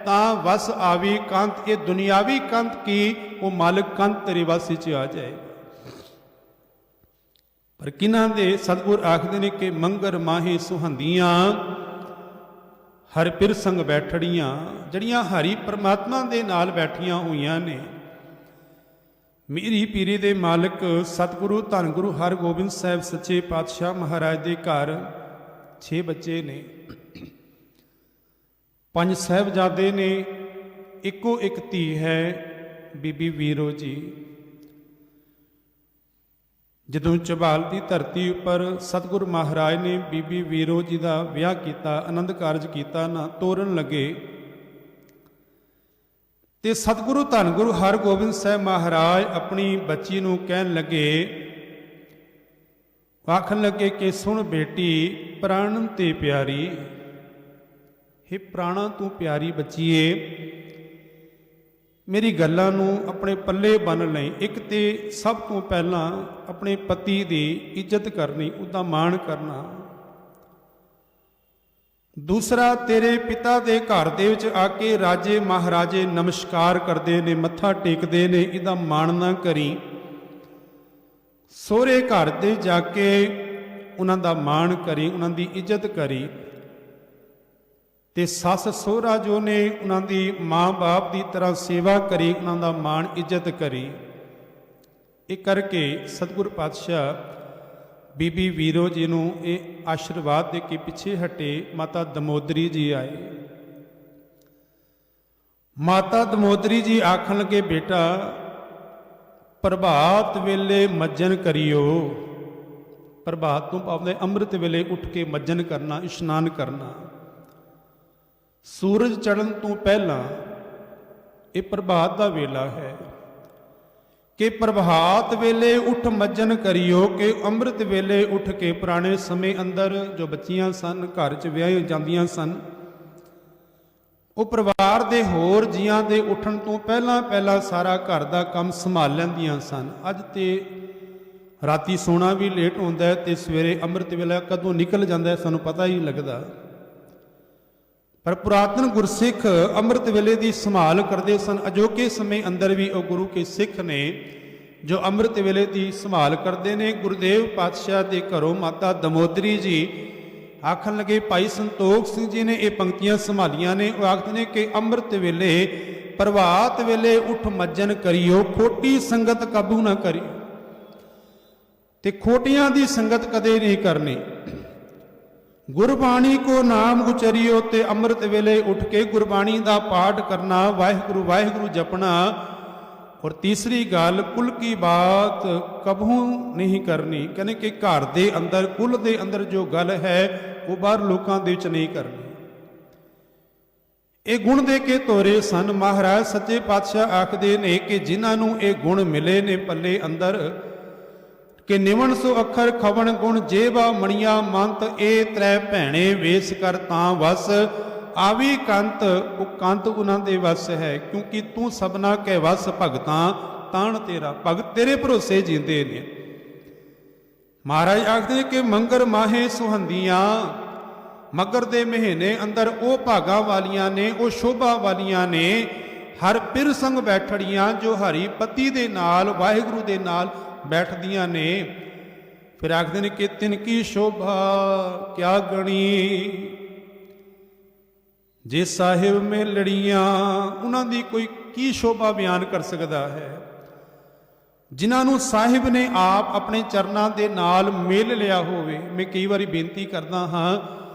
ਤਾਂ ਵਸ ਆਵੀ ਕੰਤ। ਇਹ ਦੁਨਿਆਵੀ ਕੰਤ ਕੀ, ਉਹ ਮਾਲਕ ਕੰਤ ਤੇਰੇ ਵਾਸੀ 'ਚ ਆ ਜਾਏ। ਪਰ ਕਿਨਾਂ ਦੇ ਸਤਿਗੁਰ ਆਖਦੇ ਨੇ ਕਿ ਮੰਗਰ ਮਾਹੀ ਸੁਹੰਦੀਆਂ ਹਰ ਪਿਰ ਸੰਗ ਬੈਠੜੀਆਂ, ਜਿਹੜੀਆਂ ਹਰੀ ਪਰਮਾਤਮਾ ਦੇ ਨਾਲ ਬੈਠੀਆਂ ਹੋਈਆਂ ਨੇ। ਮੇਰੀ ਪੀਰੀ ਦੇ ਮਾਲਕ ਸਤਿਗੁਰੂ ਧੰਨ ਗੁਰੂ ਹਰਗੋਬਿੰਦ ਸਾਹਿਬ ਸੱਚੇ ਪਾਤਸ਼ਾਹ ਮਹਾਰਾਜ ਦੇ ਘਰ 6 ਬੱਚੇ ਨੇ, 5 ਸਾਹਿਬਜ਼ਾਦੇ ਨੇ, ਇੱਕੋ ਇੱਕ ਧੀ ਹੈ ਬੀਬੀ ਵੀਰੋ ਜੀ। ਜਦੋਂ ਝਬਾਲ ਦੀ ਧਰਤੀ ਉੱਪਰ ਸਤਿਗੁਰੂ ਮਹਾਰਾਜ ਨੇ ਬੀਬੀ ਵੀਰੋ ਜੀ ਦਾ ਵਿਆਹ ਕੀਤਾ, ਆਨੰਦ ਕਾਰਜ ਕੀਤਾ ਨਾ, ਤੋਰਨ ਲੱਗੇ ਤੇ ਸਤਿਗੁਰੂ ਧੰਨ ਗੁਰੂ ਹਰਗੋਬਿੰਦ ਸਾਹਿਬ ਮਹਾਰਾਜ ਆਪਣੀ ਬੱਚੀ ਨੂੰ ਕਹਿਣ ਲੱਗੇ, ਆਖਣ ਲੱਗੇ ਕਿ ਸੁਣ ਬੇਟੀ ਪ੍ਰਾਣਨ ਤੇ ਪਿਆਰੀ। ਹੇ ਪ੍ਰਾਣਾ ਤੂੰ ਪਿਆਰੀ ਬੱਚੀਏ, ਮੇਰੀ ਗੱਲਾਂ ਨੂੰ ਆਪਣੇ ਪੱਲੇ ਬੰਨ੍ਹ ਲਈ। ਇੱਕ ਤੇ ਸਭ ਤੋਂ ਪਹਿਲਾਂ ਆਪਣੇ ਪਤੀ ਦੀ ਇੱਜ਼ਤ ਕਰਨੀ, ਉਹਦਾ ਮਾਣ ਕਰਨਾ। ਦੂਸਰਾ, ਤੇਰੇ ਪਿਤਾ ਦੇ ਘਰ ਦੇ ਵਿੱਚ ਆ ਕੇ ਰਾਜੇ ਮਹਾਰਾਜੇ ਨਮਸਕਾਰ ਕਰਦੇ ਨੇ, ਮੱਥਾ ਟੇਕਦੇ ਨੇ, ਇਹਦਾ ਮਾਣ ਨਾ ਕਰੀ। ਸਹੁਰੇ ਘਰ ਦੇ ਜਾ ਕੇ ਉਹਨਾਂ ਦਾ ਮਾਣ ਕਰੀ, ਉਹਨਾਂ ਦੀ ਇੱਜ਼ਤ ਕਰੀ। ਤੇ ਸੱਸ ਸਹੁਰਾ ਜੋ ਨੇ ਉਹਨਾਂ ਦੀ ਮਾਂ ਬਾਪ ਦੀ ਤਰ੍ਹਾਂ ਸੇਵਾ ਕਰੀ, ਉਹਨਾਂ ਦਾ ਮਾਣ ਇੱਜ਼ਤ ਕਰੀ। ਇਹ ਕਰਕੇ ਸਤਿਗੁਰ ਪਾਤਸ਼ਾਹ ਬੀਬੀ ਵੀਰੋ ਜੀ ਨੂੰ ਇਹ ਆਸ਼ੀਰਵਾਦ ਦੇ ਕੇ ਪਿੱਛੇ ਹਟੇ। ਮਾਤਾ ਦਮੋਦਰੀ ਜੀ ਆਏ। ਮਾਤਾ ਦਮੋਦਰੀ ਜੀ ਆਖਣ ਲੱਗੇ, ਬੇਟਾ ਪ੍ਰਭਾਤ ਵੇਲੇ ਮੱਜਨ ਕਰਿਓ। ਪ੍ਰਭਾਤ ਤੋਂ ਭਾਵ ਅੰਮ੍ਰਿਤ ਵੇਲੇ ਉੱਠ ਕੇ ਮੱਜਨ ਕਰਨਾ, ਇਸ਼ਨਾਨ ਕਰਨਾ। ਸੂਰਜ ਚੜ੍ਹਨ ਤੋਂ ਪਹਿਲਾਂ ਇਹ ਪ੍ਰਭਾਤ ਦਾ ਵੇਲਾ ਹੈ ਕਿ ਪ੍ਰਭਾਤ ਵੇਲੇ ਉੱਠ ਮੱਜਨ ਕਰਿਓ, ਕਿ ਅੰਮ੍ਰਿਤ ਵੇਲੇ ਉੱਠ ਕੇ ਪੁਰਾਣੇ ਸਮੇਂ ਅੰਦਰ ਜੋ ਬੱਚੀਆਂ ਸਨ, ਘਰ 'ਚ ਵਿਆਹੀ ਜਾਂਦੀਆਂ ਸਨ, ਉਹ ਪਰਿਵਾਰ ਦੇ ਹੋਰ ਜੀਆਂ ਦੇ ਉੱਠਣ ਤੋਂ ਪਹਿਲਾਂ ਸਾਰਾ ਘਰ ਦਾ ਕੰਮ ਸੰਭਾਲ ਲੈਂਦੀਆਂ ਸਨ। ਅੱਜ ਤੇ ਰਾਤੀ ਸੋਣਾ ਵੀ ਲੇਟ ਹੁੰਦਾ ਹੈ ਤੇ ਸਵੇਰੇ ਅੰਮ੍ਰਿਤ ਵੇਲਾ ਕਦੋਂ ਨਿਕਲ ਜਾਂਦਾ ਹੈ ਸਾਨੂੰ ਪਤਾ ਹੀ ਲੱਗਦਾ। ਪਰ ਪੁਰਾਤਨ ਗੁਰਸਿੱਖ ਅੰਮ੍ਰਿਤ ਵੇਲੇ ਦੀ ਸੰਭਾਲ ਕਰਦੇ ਸਨ। ਅਜੋਕੇ ਸਮੇਂ ਅੰਦਰ ਵੀ ਉਹ ਗੁਰੂ ਕੇ ਸਿੱਖ ਨੇ ਜੋ ਅੰਮ੍ਰਿਤ ਵੇਲੇ ਦੀ ਸੰਭਾਲ ਕਰਦੇ ਨੇ। ਗੁਰਦੇਵ ਪਾਤਸ਼ਾਹ ਦੇ ਘਰੋਂ ਮਾਤਾ ਦਮੋਦਰੀ ਜੀ ਆਖਣ ਲੱਗੇ, ਭਾਈ ਸੰਤੋਖ ਸਿੰਘ ਜੀ ਨੇ ਇਹ ਪੰਕਤੀਆਂ ਸੰਭਾਲੀਆਂ ਨੇ। ਉਹ ਆਖਦੇ ਨੇ ਕਿ ਅੰਮ੍ਰਿਤ ਵੇਲੇ ਪ੍ਰਭਾਤ ਵੇਲੇ ਉੱਠ ਮੱਜਨ ਕਰਿਓ, ਖੋਟੀ ਸੰਗਤ ਕਾਬੂ ਨਾ ਕਰਿਓ। ਤੇ ਖੋਟੀਆਂ ਦੀ ਸੰਗਤ ਕਦੇ ਨਹੀਂ ਕਰਨੀ। ਗੁਰਬਾਣੀ ਕੋ ਨਾਮ ਉਚਰਿਓ, ਤੇ ਅੰਮ੍ਰਿਤ ਵੇਲੇ ਉੱਠ ਕੇ ਗੁਰਬਾਣੀ ਦਾ ਪਾਠ ਕਰਨਾ, ਵਾਹਿਗੁਰੂ ਵਾਹਿਗੁਰੂ ਜਪਣਾ। ਔਰ ਤੀਸਰੀ ਗੱਲ, ਕੁਲ ਕੀ ਬਾਤ ਕਬਹੂ ਨਹੀਂ ਕਰਨੀ। ਕਹਿੰਦੇ ਕਿ ਘਰ ਦੇ ਅੰਦਰ, ਕੁਲ ਦੇ ਅੰਦਰ ਜੋ ਗੱਲ ਹੈ ਉਹ ਬਾਹਰ ਲੋਕਾਂ ਦੇ ਵਿੱਚ ਨਹੀਂ ਕਰਨੀ। ਇਹ ਗੁਣ ਦੇ ਕੇ ਤੋਰੇ ਸਨ। ਮਹਾਰਾਜ ਸੱਚੇ ਪਾਤਸ਼ਾਹ ਆਖਦੇ ਨੇ ਕਿ ਜਿਨ੍ਹਾਂ ਨੂੰ ਇਹ ਗੁਣ ਮਿਲੇ ਨੇ ਪੱਲੇ ਅੰਦਰ, ਕਿ ਨਿਵਣ ਸੋ ਅੱਖਰ ਖਵਣ ਗੁਣ ਜੇਵਾ ਮਣੀਆਂ ਮੰਤ, ਇਹ ਤ੍ਰੈ ਭੈਣੇ ਵੇਸ ਕਰ ਤਾਂ ਵਸ ਆਵੀ ਕੰਤ। ਉਹ ਕੰਤ ਉਹਨਾਂ ਦੇ ਵਸ ਹੈ, ਕਿਉਂਕਿ ਤੂੰ ਸਭਨਾ ਕੈ ਵਸ ਭਗਤਾਂ ਤਾਣ ਤੇਰਾ। ਭਗਤ ਤੇਰੇ ਭਰੋਸੇ ਜੀਂਦੇ ਨੇ। ਮਹਾਰਾਜ ਆਖਦੇ ਕਿ ਮੰਗਰ ਮਾਹੇ ਸੁਹੰਦੀਆਂ, ਮਗਰ ਦੇ ਮਹੀਨੇ ਅੰਦਰ ਉਹ ਭਾਗਾਂ ਵਾਲੀਆਂ ਨੇ, ਉਹ ਸ਼ੋਭਾ ਵਾਲੀਆਂ ਨੇ, ਹਰ ਪਿਰ ਸੰਗ ਬੈਠੜੀਆਂ ਜੋ ਹਰੀ ਪਤੀ ਦੇ ਨਾਲ, ਵਾਹਿਗੁਰੂ ਦੇ ਨਾਲ ਬੈਠਦੀਆਂ ਨੇ। ਫਿਰ ਆਖਦੇ ਨੇ ਕਿ ਤਿਨ ਕੀ ਸ਼ੋਭਾ ਕਿਆ ਗਣੀ, ਜੇ ਸਾਹਿਬ ਮੇ ਲੜੀਆਂ। ਉਹਨਾਂ ਦੀ ਕੋਈ ਕੀ ਸ਼ੋਭਾ ਬਿਆਨ ਕਰ ਸਕਦਾ ਹੈ, ਜਿਨ੍ਹਾਂ ਨੂੰ ਸਾਹਿਬ ਨੇ ਆਪ ਆਪਣੇ ਚਰਨਾਂ ਦੇ ਨਾਲ ਮਿਲ ਲਿਆ ਹੋਵੇ। ਮੈਂ ਕਈ ਵਾਰੀ ਬੇਨਤੀ ਕਰਦਾ ਹਾਂ,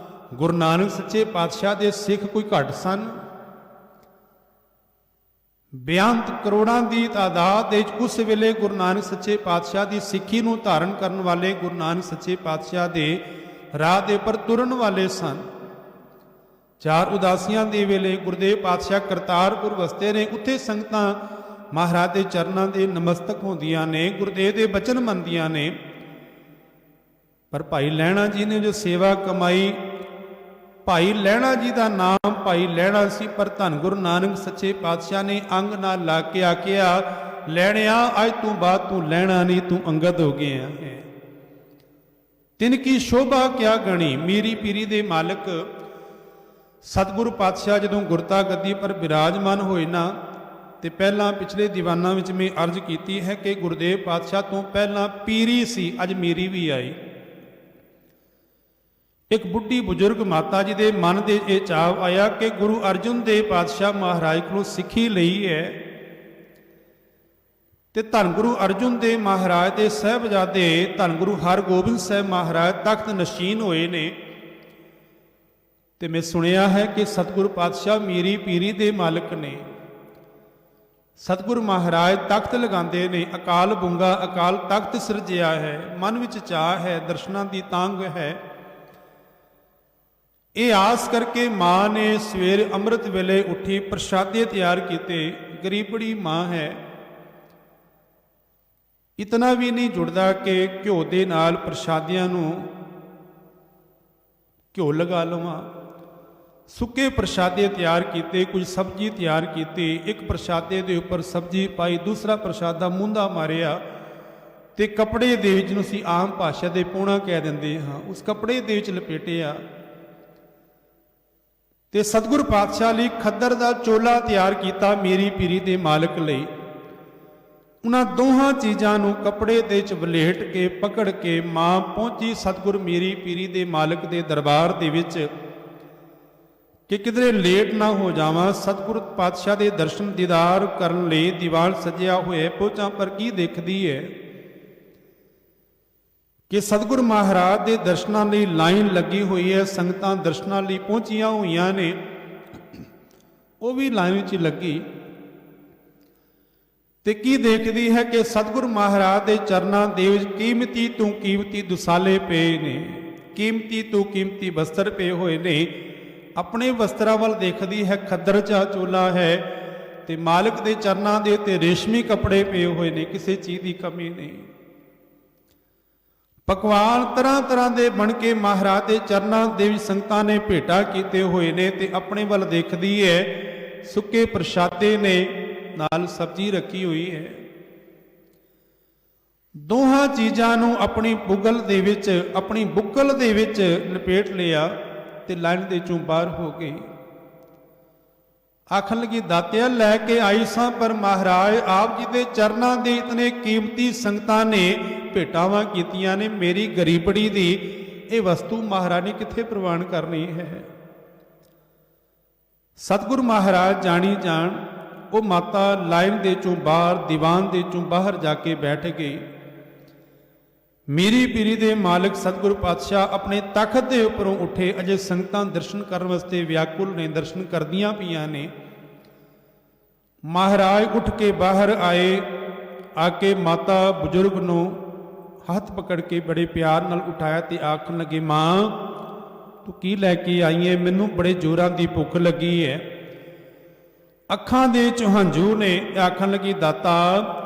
ਗੁਰੂ ਨਾਨਕ ਸੱਚੇ ਪਾਤਸ਼ਾਹ ਦੇ ਸਿੱਖ ਕੋਈ ਘੱਟ ਸਨ? ਬੇਅੰਤ ਕਰੋੜਾਂ ਦੀ ਤਾਦਾਦ ਦੇ ਵਿੱਚ ਉਸ ਵੇਲੇ ਗੁਰੂ ਨਾਨਕ ਸੱਚੇ ਪਾਤਸ਼ਾਹ ਦੀ ਸਿੱਖੀ ਨੂੰ ਧਾਰਨ ਕਰਨ ਵਾਲੇ, ਗੁਰੂ ਨਾਨਕ ਸੱਚੇ ਪਾਤਸ਼ਾਹ ਦੇ ਰਾਹ ਦੇ ਉੱਪਰ ਤੁਰਨ ਵਾਲੇ ਸਨ। ਚਾਰ ਉਦਾਸੀਆਂ ਦੇ ਵੇਲੇ ਗੁਰਦੇਵ ਪਾਤਸ਼ਾਹ ਕਰਤਾਰਪੁਰ ਵਸਦੇ ਨੇ। ਉੱਥੇ ਸੰਗਤਾਂ ਮਹਾਰਾਜ ਦੇ ਚਰਨਾਂ ਦੇ ਨਮਸਤਕ ਹੁੰਦੀਆਂ ਨੇ, ਗੁਰਦੇਵ ਦੇ ਬਚਨ ਮੰਨਦੀਆਂ ਨੇ। ਪਰ ਭਾਈ ਲਹਿਣਾ ਜੀ ਨੇ ਜੋ ਸੇਵਾ ਕਮਾਈ, ਭਾਈ ਲਹਿਣਾ ਜੀ ਦਾ ਨਾਮ ਭਾਈ ਲਹਿਣਾ ਸੀ, ਪਰ ਧੰਨ ਗੁਰੂ ਨਾਨਕ ਸੱਚੇ ਪਾਤਸ਼ਾਹ ਨੇ ਅੰਗ ਨਾਲ ਲਾ ਕੇ ਆਖਿਆ, ਲੈਣਿਆ ਅੱਜ ਤੋਂ ਬਾਅਦ ਤੂੰ ਲਹਿਣਾ ਨਹੀਂ, ਤੂੰ ਅੰਗਦ ਹੋ ਗਿਆ ਹੈ। ਤਿਨ ਕੀ ਸ਼ੋਭਾ ਕਿਆ ਗਣੀ। ਮੀਰੀ ਪੀਰੀ ਦੇ ਮਾਲਕ ਸਤਿਗੁਰੂ ਪਾਤਸ਼ਾਹ ਜਦੋਂ ਗੁਰਤਾ ਗੱਦੀ ਪਰ ਬਿਰਾਜਮਾਨ ਹੋਏ ਨਾ, ਤੇ ਪਹਿਲਾਂ ਪਿਛਲੇ ਦੀਵਾਨਾਂ ਵਿੱਚ ਮੈਂ ਅਰਜ਼ ਕੀਤੀ ਹੈ ਕਿ ਗੁਰਦੇਵ ਪਾਤਸ਼ਾਹ ਤੋਂ ਪਹਿਲਾਂ ਪੀਰੀ ਸੀ, ਅੱਜ ਮੀਰੀ ਵੀ ਆਈ। ਇੱਕ ਬੁੱਢੀ ਬਜ਼ੁਰਗ ਮਾਤਾ ਜੀ ਦੇ ਮਨ ਦੇ ਇਹ ਚਾਅ ਆਇਆ ਕਿ ਗੁਰੂ ਅਰਜਨ ਦੇਵ ਪਾਤਸ਼ਾਹ ਮਹਾਰਾਜ ਕੋਲੋਂ ਸਿੱਖੀ ਲਈ ਹੈ, ਤੇ ਧੰਨ ਗੁਰੂ ਅਰਜਨ ਦੇਵ ਮਹਾਰਾਜ ਦੇ ਸਾਹਿਬਜ਼ਾਦੇ ਧੰਨ ਗੁਰੂ ਹਰਗੋਬਿੰਦ ਸਾਹਿਬ ਮਹਾਰਾਜ ਤਖਤ ਨਸ਼ੀਨ ਹੋਏ ਨੇ। ਤੇ ਮੈਂ ਸੁਣਿਆ ਹੈ ਕਿ ਸਤਿਗੁਰੂ ਪਾਤਸ਼ਾਹ ਮੀਰੀ ਪੀਰੀ ਦੇ ਮਾਲਕ ਨੇ। ਸਤਿਗੁਰੂ ਮਹਾਰਾਜ ਤਖਤ ਲਗਾਉਂਦੇ ਨੇ, ਅਕਾਲ ਬੁੰਗਾ ਅਕਾਲ ਤਖਤ ਸਿਰਜਿਆ ਹੈ। ਮਨ ਵਿੱਚ ਚਾਹ ਹੈ, ਦਰਸ਼ਨਾਂ ਦੀ ਤਾਂਘ ਹੈ। ਇਹ ਆਸ ਕਰਕੇ ਮਾਂ ਨੇ ਸਵੇਰ ਅੰਮ੍ਰਿਤ ਵੇਲੇ ਉੱਠੀ, ਪ੍ਰਸ਼ਾਦੇ ਤਿਆਰ ਕੀਤੇ। ਗਰੀਬੜੀ ਮਾਂ ਹੈ, ਇਤਨਾ ਵੀ ਨਹੀਂ ਜੁੜਦਾ ਕਿ ਘਿਓ ਦੇ ਨਾਲ ਪ੍ਰਸ਼ਾਦਿਆਂ ਨੂੰ ਘਿਓ ਲਗਾ ਲਵਾਂ। ਸੁੱਕੇ ਪ੍ਰਸ਼ਾਦੇ ਤਿਆਰ ਕੀਤੇ, ਕੁਝ ਸਬਜ਼ੀ ਤਿਆਰ ਕੀਤੀ, ਇੱਕ ਪ੍ਰਸ਼ਾਦੇ ਦੇ ਉੱਪਰ ਸਬਜ਼ੀ ਪਾਈ, ਦੂਸਰਾ ਪ੍ਰਸ਼ਾਦਾ ਮੁੰਦਾ ਮਾਰਿਆ, ਤੇ ਕੱਪੜੇ ਦੇ ਵਿੱਚ, ਜਿਹਨੂੰ ਅਸੀਂ ਆਮ ਭਾਸ਼ਾ ਦੇ ਪੋਣਾ ਕਹਿ ਦਿੰਦੇ ਹਾਂ, ਉਸ ਕੱਪੜੇ ਦੇ ਵਿੱਚ ਲਪੇਟਿਆ। ਤੇ ਸਤਿਗੁਰ ਪਾਤਸ਼ਾਹ ਲਈ ਖੱਦਰ ਦਾ ਚੋਲਾ ਤਿਆਰ ਕੀਤਾ ਮੇਰੀ ਪੀਰੀ ਦੇ ਮਾਲਕ ਲਈ। ਉਹਨਾਂ ਦੋਹਾਂ ਚੀਜ਼ਾਂ ਨੂੰ ਕੱਪੜੇ ਦੇ ਚ ਵਲੇਟ ਕੇ ਪਕੜ ਕੇ ਮਾਂ ਪਹੁੰਚੀ ਸਤਿਗੁਰ ਮੇਰੀ ਪੀਰੀ ਦੇ ਮਾਲਕ ਦੇ ਦਰਬਾਰ ਦੇ ਵਿੱਚ ਕਿ ਕਿਧਰੇ ਲੇਟ ਨਾ ਹੋ ਜਾਵਾਂ। ਸਤਿਗੁਰ ਪਾਤਸ਼ਾਹ ਦੇ ਦਰਸ਼ਨ ਦੀਦਾਰ ਕਰਨ ਲਈ ਦੀਵਾਨ ਸਜਿਆ ਹੋਇਆ ਪਹੁੰਚਾਂ, ਪਰ ਕੀ ਦੇਖਦੀ ਹੈ ਕਿ ਸਤਿਗੁਰ ਮਹਾਰਾਜ ਦੇ ਦਰਸ਼ਨਾਂ ਲਈ ਲਾਈਨ ਲੱਗੀ ਹੋਈ ਹੈ। ਸੰਗਤਾਂ ਦਰਸ਼ਨਾਂ ਲਈ ਪਹੁੰਚੀਆਂ ਹੋਈਆਂ ਨੇ, ਉਹ ਵੀ ਲਾਈਨ ਵਿੱਚ ਲੱਗੀ ਤੇ ਕੀ ਦੇਖਦੀ ਹੈ ਕਿ ਸਤਿਗੁਰ ਮਹਾਰਾਜ ਦੇ ਚਰਨਾਂ ਦੇ ਵਿੱਚ ਕੀਮਤੀ ਤੋਂ ਕੀਮਤੀ ਦੁਸਾਲੇ ਪਏ ਨੇ, ਕੀਮਤੀ ਤੋਂ ਕੀਮਤੀ ਵਸਤਰ ਪਏ ਹੋਏ ਨੇ। ਆਪਣੇ ਵਸਤਰਾਂ ਵੱਲ ਦੇਖਦੀ ਹੈ, ਖੱਦਰ ਚਾ ਚੋਲਾ ਹੈ ਤੇ ਮਾਲਕ ਦੇ ਚਰਨਾਂ ਦੇ ਉੱਤੇ ਰੇਸ਼ਮੀ ਕੱਪੜੇ ਪਏ ਹੋਏ ਨੇ, ਕਿਸੇ ਚੀਜ਼ ਦੀ ਕਮੀ ਨਹੀਂ। ਪਕਵਾਨ ਤਰ੍ਹਾਂ ਤਰ੍ਹਾਂ ਦੇ ਬਣ ਕੇ ਮਹਾਰਾਜ ਦੇ ਚਰਨਾਂ ਦੇ ਵਿੱਚ ਸੰਗਤਾਂ ਨੇ ਭੇਟਾ ਕੀਤੇ ਹੋਏ ਨੇ ਤੇ ਆਪਣੇ ਵੱਲ ਦੇਖਦੀ ਹੈ, ਸੁੱਕੇ ਪ੍ਰਸ਼ਾਦੇ ਨੇ, ਨਾਲ ਸਬਜ਼ੀ ਰੱਖੀ ਹੋਈ ਹੈ। ਦੋਹਾਂ ਚੀਜ਼ਾਂ ਨੂੰ ਆਪਣੀ ਬੁਗਲ ਦੇ ਵਿੱਚ, ਆਪਣੀ ਬੁੱਕਲ ਦੇ ਵਿੱਚ ਲਪੇਟ ਲਿਆ ਤੇ ਲਾਈਨ ਦੇ ਚੋਂ ਬਾਹਰ ਹੋ ਗਈ। ਆਖਣ ਲੱਗੀ, ਦਾਤਿਆ ਲੈ ਕੇ ਆਈ ਸਾਂ, ਪਰ ਮਹਾਰਾਜ ਆਪ ਜੀ ਦੇ ਚਰਨਾਂ ਦੇ ਇਤਨੇ ਕੀਮਤੀ ਸੰਗਤਾਂ ਨੇ ਭੇਟਾਵਾਂ ਕੀਤੀਆਂ ਨੇ, ਮੇਰੀ ਗਰੀਬੜੀ ਦੀ ਇਹ ਵਸਤੂ ਮਹਾਰਾਜ ਨੇ ਕਿੱਥੇ ਪ੍ਰਵਾਨ ਕਰਨੀ ਹੈ। ਸਤਿਗੁਰ ਮਹਾਰਾਜ ਜਾਣੀ ਜਾਣ, ਉਹ ਮਾਤਾ ਲਾਈਨ ਦੇ ਚੋਂ ਬਾਹਰ, ਦੀਵਾਨ ਦੇ ਚੋਂ ਬਾਹਰ ਜਾ ਕੇ ਬੈਠ ਗਈ। ਮੇਰੀ ਪੀਰੀ ਦੇ ਮਾਲਕ ਸਤਿਗੁਰ ਪਾਤਸ਼ਾਹ ਆਪਣੇ ਤਖਤ ਦੇ ਉੱਪਰੋਂ ਉੱਠੇ। ਅਜੇ ਸੰਗਤਾਂ ਦਰਸ਼ਨ ਕਰਨ ਵਾਸਤੇ ਵਿਆਕੁਲ ਨੇ, ਦਰਸ਼ਨ ਕਰਦੀਆਂ ਪਈਆਂ ਨੇ। ਮਹਾਰਾਜ ਉੱਠ ਕੇ ਬਾਹਰ ਆਏ, ਆ ਕੇ ਮਾਤਾ ਬਜ਼ੁਰਗ ਨੂੰ ਹੱਥ ਪਕੜ ਕੇ ਬੜੇ ਪਿਆਰ ਨਾਲ ਉਠਾਇਆ ਤੇ ਆਖਣ ਲੱਗੇ, ਮਾਂ ਤੂੰ ਕੀ ਲੈ ਕੇ ਆਈ ਹੈ? ਮੈਨੂੰ ਬੜੇ ਜ਼ੋਰਾਂ ਦੀ ਭੁੱਖ ਲੱਗੀ ਹੈ। ਅੱਖਾਂ ਦੇ ਚ ਹੰਝੂ ਨੇ। ਆਖਣ ਲੱਗੀ, ਦਾਤਾ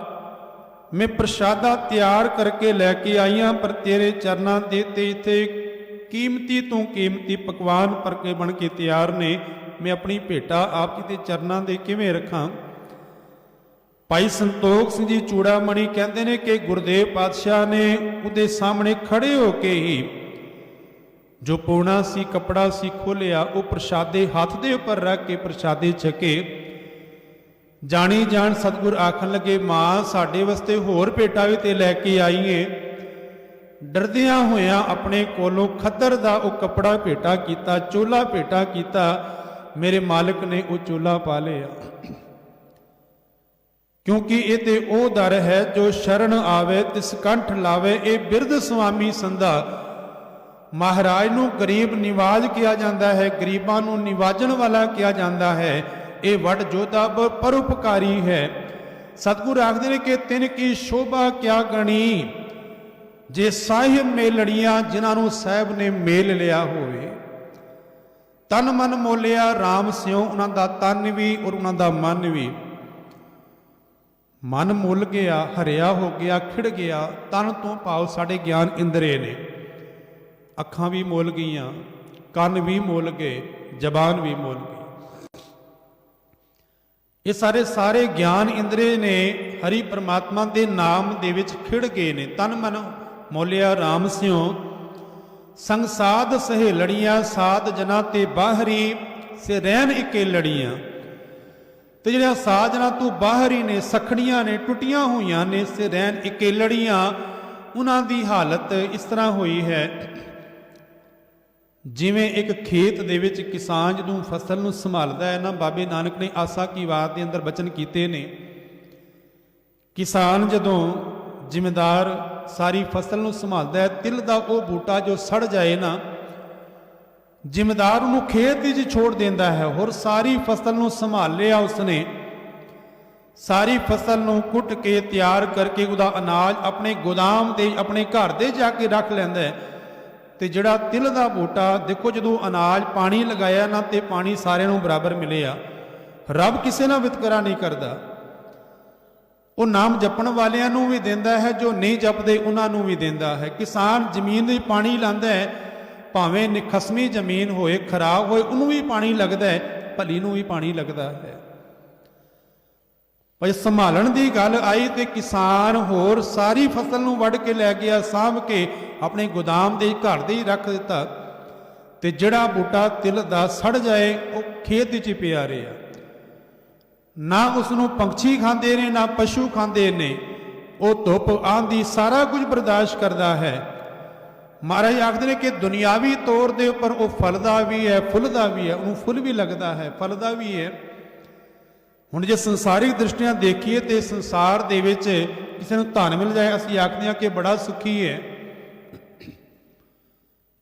ਮੈਂ ਪ੍ਰਸ਼ਾਦਾ ਤਿਆਰ ਕਰਕੇ ਲੈ ਕੇ ਆਈ ਹਾਂ, ਪਰ ਤੇਰੇ ਚਰਨਾਂ ਦੇ ਤੇ ਇੱਥੇ ਕੀਮਤੀ ਤੋਂ ਕੀਮਤੀ ਪਕਵਾਨ ਪਰਕੇ ਬਣ ਕੇ ਤਿਆਰ ਨੇ। ਮੈਂ ਆਪਣੀ ਭੇਟਾ ਆਪ ਜੀ ਦੇ ਚਰਨਾਂ ਦੇ ਕਿਵੇਂ ਰੱਖਾਂ? ਭਾਈ ਸੰਤੋਖ ਸਿੰਘ ਜੀ ਚੂੜਾਮਣੀ ਕਹਿੰਦੇ ਨੇ ਕਿ ਗੁਰਦੇਵ ਪਾਤਸ਼ਾਹ ਨੇ ਉਹਦੇ ਸਾਹਮਣੇ ਖੜੇ ਹੋ ਕੇ ਹੀ ਜੋ ਪੌਣਾ ਸੀ, ਕੱਪੜਾ ਸੀ, ਖੋਲਿਆ, ਉਹ ਪ੍ਰਸ਼ਾਦੇ ਹੱਥ ਦੇ ਉੱਪਰ ਰੱਖ ਕੇ ਪ੍ਰਸ਼ਾਦੇ ਛਕੇ। ਜਾਣੀ ਜਾਣ ਸਤਿਗੁਰ ਆਖਣ ਲੱਗੇ, ਮਾਂ ਸਾਡੇ ਵਾਸਤੇ ਹੋਰ ਭੇਟਾ ਵੀ ਤੇ ਲੈ ਕੇ ਆਈਏ। ਡਰਦਿਆਂ ਹੋਇਆਂ ਆਪਣੇ ਕੋਲੋਂ ਖੱਦਰ ਦਾ ਉਹ ਕੱਪੜਾ ਭੇਟਾ ਕੀਤਾ, ਚੋਲਾ ਭੇਟਾ ਕੀਤਾ। ਮੇਰੇ ਮਾਲਕ ਨੇ ਉਹ ਚੋਲਾ ਪਾ ਲਿਆ, ਕਿਉਂਕਿ ਇਹ ਤੇ ਉਹ ਦਰ ਹੈ ਜੋ ਸ਼ਰਨ ਆਵੇ ਤਿਸ ਕੰਠ ਲਾਵੇ। ਇਹ ਬਿਰਧ ਸੁਆਮੀ ਸੰਧਾ। ਮਹਾਰਾਜ ਨੂੰ ਗਰੀਬ ਨਿਵਾਜ ਕਿਹਾ ਜਾਂਦਾ ਹੈ, ਗਰੀਬਾਂ ਨੂੰ ਨਿਵਾਜਣ ਵਾਲਾ ਕਿਹਾ ਜਾਂਦਾ ਹੈ। ਇਹ ਵੱਡ ਜੋਧਾ ਪਰਉਪਕਾਰੀ ਹੈ। ਸਤਿਗੁਰ ਆਖਦੇ ਨੇ ਕਿ ਤਿਨ ਕੀ ਸ਼ੋਭਾ ਕਿਆ ਗਣੀ, ਜੇ ਸਾਹਿਬ ਮੇਲੜੀਆਂ ਜਿਨ੍ਹਾਂ ਨੂੰ ਸਾਹਿਬ ਨੇ ਮੇਲ ਲਿਆ ਹੋਵੇ। ਤਨ ਮਨ ਮੋਲਿਆ RAM ਸਿਉ, ਉਹਨਾਂ ਦਾ ਤਨ ਵੀ ਔਰ ਉਹਨਾਂ ਦਾ ਮਨ ਵੀ। ਮਨ ਮੁੱਲ ਗਿਆ, ਹਰਿਆ ਹੋ ਗਿਆ, ਖਿੜ ਗਿਆ। ਤਨ ਤੋਂ ਭਾਵ ਸਾਡੇ ਗਿਆਨ ਇੰਦਰੇ ਨੇ। ਅੱਖਾਂ ਵੀ ਮੁੱਲ ਗਈਆਂ, ਕੰਨ ਵੀ ਮੁੱਲ ਗਏ, ਜ਼ਬਾਨ ਵੀ ਮੁੱਲ ਗਈ। ਇਹ ਸਾਰੇ ਗਿਆਨ ਇੰਦਰੇ ਨੇ ਹਰੀ ਪਰਮਾਤਮਾ ਦੇ ਨਾਮ ਦੇ ਵਿੱਚ ਖਿੜ ਗਏ ਨੇ। ਤਨ ਮਨ ਮੋਲਿਆ RAM ਸਿਉ, ਸੰਗ ਸਾਧ ਸਹੇਲੜੀਆਂ, ਸਾਧ ਜਨਾਂ ਤੇ ਬਾਹਰੀ ਸੇ ਰਹਿਣ ਇਕੇ ਲੜੀਆਂ। ਤੇ ਜਿਹੜੀਆਂ ਸਾਜਣਾ ਤੋਂ ਬਾਹਰੀ ਨੇ, ਸਖੜੀਆਂ ਨੇ, ਟੁੱਟੀਆਂ ਹੋਈਆਂ ਨੇ, ਸੇ ਰਹਿਣ ਇਕੇ ਲੜੀਆਂ। ਉਹਨਾਂ ਦੀ ਹਾਲਤ ਇਸ ਤਰ੍ਹਾਂ ਹੋਈ ਹੈ ਜਿਵੇਂ ਇੱਕ ਖੇਤ ਦੇ ਵਿੱਚ ਕਿਸਾਨ ਜਦੋਂ ਫਸਲ ਨੂੰ ਸੰਭਾਲਦਾ ਹੈ ਨਾ, ਬਾਬੇ ਨਾਨਕ ਨੇ ਆਸਾ ਕੀ ਬਾਤ ਦੇ ਅੰਦਰ ਬਚਨ ਕੀਤੇ ਨੇ। ਕਿਸਾਨ ਜਦੋਂ ਜ਼ਿਮੀਂਦਾਰ ਸਾਰੀ ਫਸਲ ਨੂੰ ਸੰਭਾਲਦਾ ਹੈ, ਤਿਲ ਦਾ ਉਹ ਬੂਟਾ ਜੋ ਸੜ ਜਾਏ ਨਾ, ਜ਼ਿਮੀਂਦਾਰ ਉਹਨੂੰ ਖੇਤ ਵਿੱਚ ਛੋੜ ਦਿੰਦਾ ਹੈ। ਹੋਰ ਸਾਰੀ ਫਸਲ ਨੂੰ ਸੰਭਾਲ ਲਿਆ ਉਸਨੇ, ਸਾਰੀ ਫਸਲ ਨੂੰ ਕੁੱਟ ਕੇ ਤਿਆਰ ਕਰਕੇ ਉਹਦਾ ਅਨਾਜ ਆਪਣੇ ਗੋਦਾਮ ਦੇ, ਆਪਣੇ ਘਰ ਦੇ ਜਾ ਕੇ ਰੱਖ ਲੈਂਦਾ ਹੈ। ਤੇ ਜਿਹੜਾ ਤਿਲ ਦਾ ਬੂਟਾ, ਦੇਖੋ ਜਦੋਂ ਅਨਾਜ ਪਾਣੀ ਲਗਾਇਆ ਨਾ ਤੇ ਪਾਣੀ ਸਾਰਿਆਂ ਨੂੰ ਬਰਾਬਰ ਮਿਲਿਆ। ਰੱਬ ਕਿਸੇ ਨਾਲ ਵਿਤਕਰਾ ਨਹੀਂ ਕਰਦਾ। ਉਹ ਨਾਮ ਜਪਣ ਵਾਲਿਆਂ ਨੂੰ ਵੀ ਦਿੰਦਾ ਹੈ, ਜੋ ਨਹੀਂ ਜਪਦੇ ਉਹਨਾਂ ਨੂੰ ਵੀ ਦਿੰਦਾ ਹੈ। ਕਿਸਾਨ ਜ਼ਮੀਨ ਵਿੱਚ ਪਾਣੀ ਲਾਉਂਦਾ ਹੈ, ਭਾਵੇਂ ਨਿਖਸਮੀ ਜ਼ਮੀਨ ਹੋਏ, ਖਰਾਬ ਹੋਏ, ਉਹਨੂੰ ਵੀ ਪਾਣੀ ਲੱਗਦਾ ਹੈ, ਭਲੀ ਨੂੰ ਵੀ ਪਾਣੀ ਲੱਗਦਾ ਹੈ। ਪਰ ਸੰਭਾਲਣ ਦੀ ਗੱਲ ਆਈ ਤੇ ਕਿਸਾਨ ਹੋਰ ਸਾਰੀ ਫਸਲ ਨੂੰ ਵੱਢ ਕੇ ਲੈ ਗਿਆ, ਸਾਂਭ ਕੇ ਆਪਣੇ ਗੋਦਾਮ ਦੇ ਘਰ ਦੇ ਹੀ ਰੱਖ ਦਿੱਤਾ। ਤੇ ਜਿਹੜਾ ਬੂਟਾ ਤਿਲ ਦਾ ਸੜ ਜਾਏ ਉਹ ਖੇਤ ਵਿੱਚ ਪਿਆ ਰਿਹਾ, ਨਾ ਉਸ ਨੂੰ ਪੰਛੀ ਖਾਂਦੇ ਨੇ ਨਾ ਪਸ਼ੂ ਖਾਂਦੇ ਨੇ। ਉਹ ਧੁੱਪ ਆਂਦੀ ਸਾਰਾ ਕੁਝ ਬਰਦਾਸ਼ਤ ਕਰਦਾ ਹੈ। ਮਹਾਰਾਜ ਆਖਦੇ ਨੇ ਕਿ ਦੁਨਿਆਵੀ ਤੌਰ ਦੇ ਉੱਪਰ ਉਹ ਫਲਦਾ ਵੀ ਹੈ, ਫੁੱਲਦਾ ਵੀ ਹੈ, ਉਹਨੂੰ ਫੁੱਲ ਵੀ ਲੱਗਦਾ ਹੈ, ਫਲਦਾ ਵੀ ਹੈ। ਹੁਣ ਜੇ ਸੰਸਾਰਿਕ ਦ੍ਰਿਸ਼ਟੀਆਂ ਦੇਖੀਏ ਤੇ ਸੰਸਾਰ ਦੇ ਵਿੱਚ ਕਿਸੇ ਨੂੰ ਧਨ ਮਿਲ ਜਾਏ ਅਸੀਂ ਆਖਦੇ ਹਾਂ ਕਿ ਬੜਾ ਸੁਖੀ ਹੈ,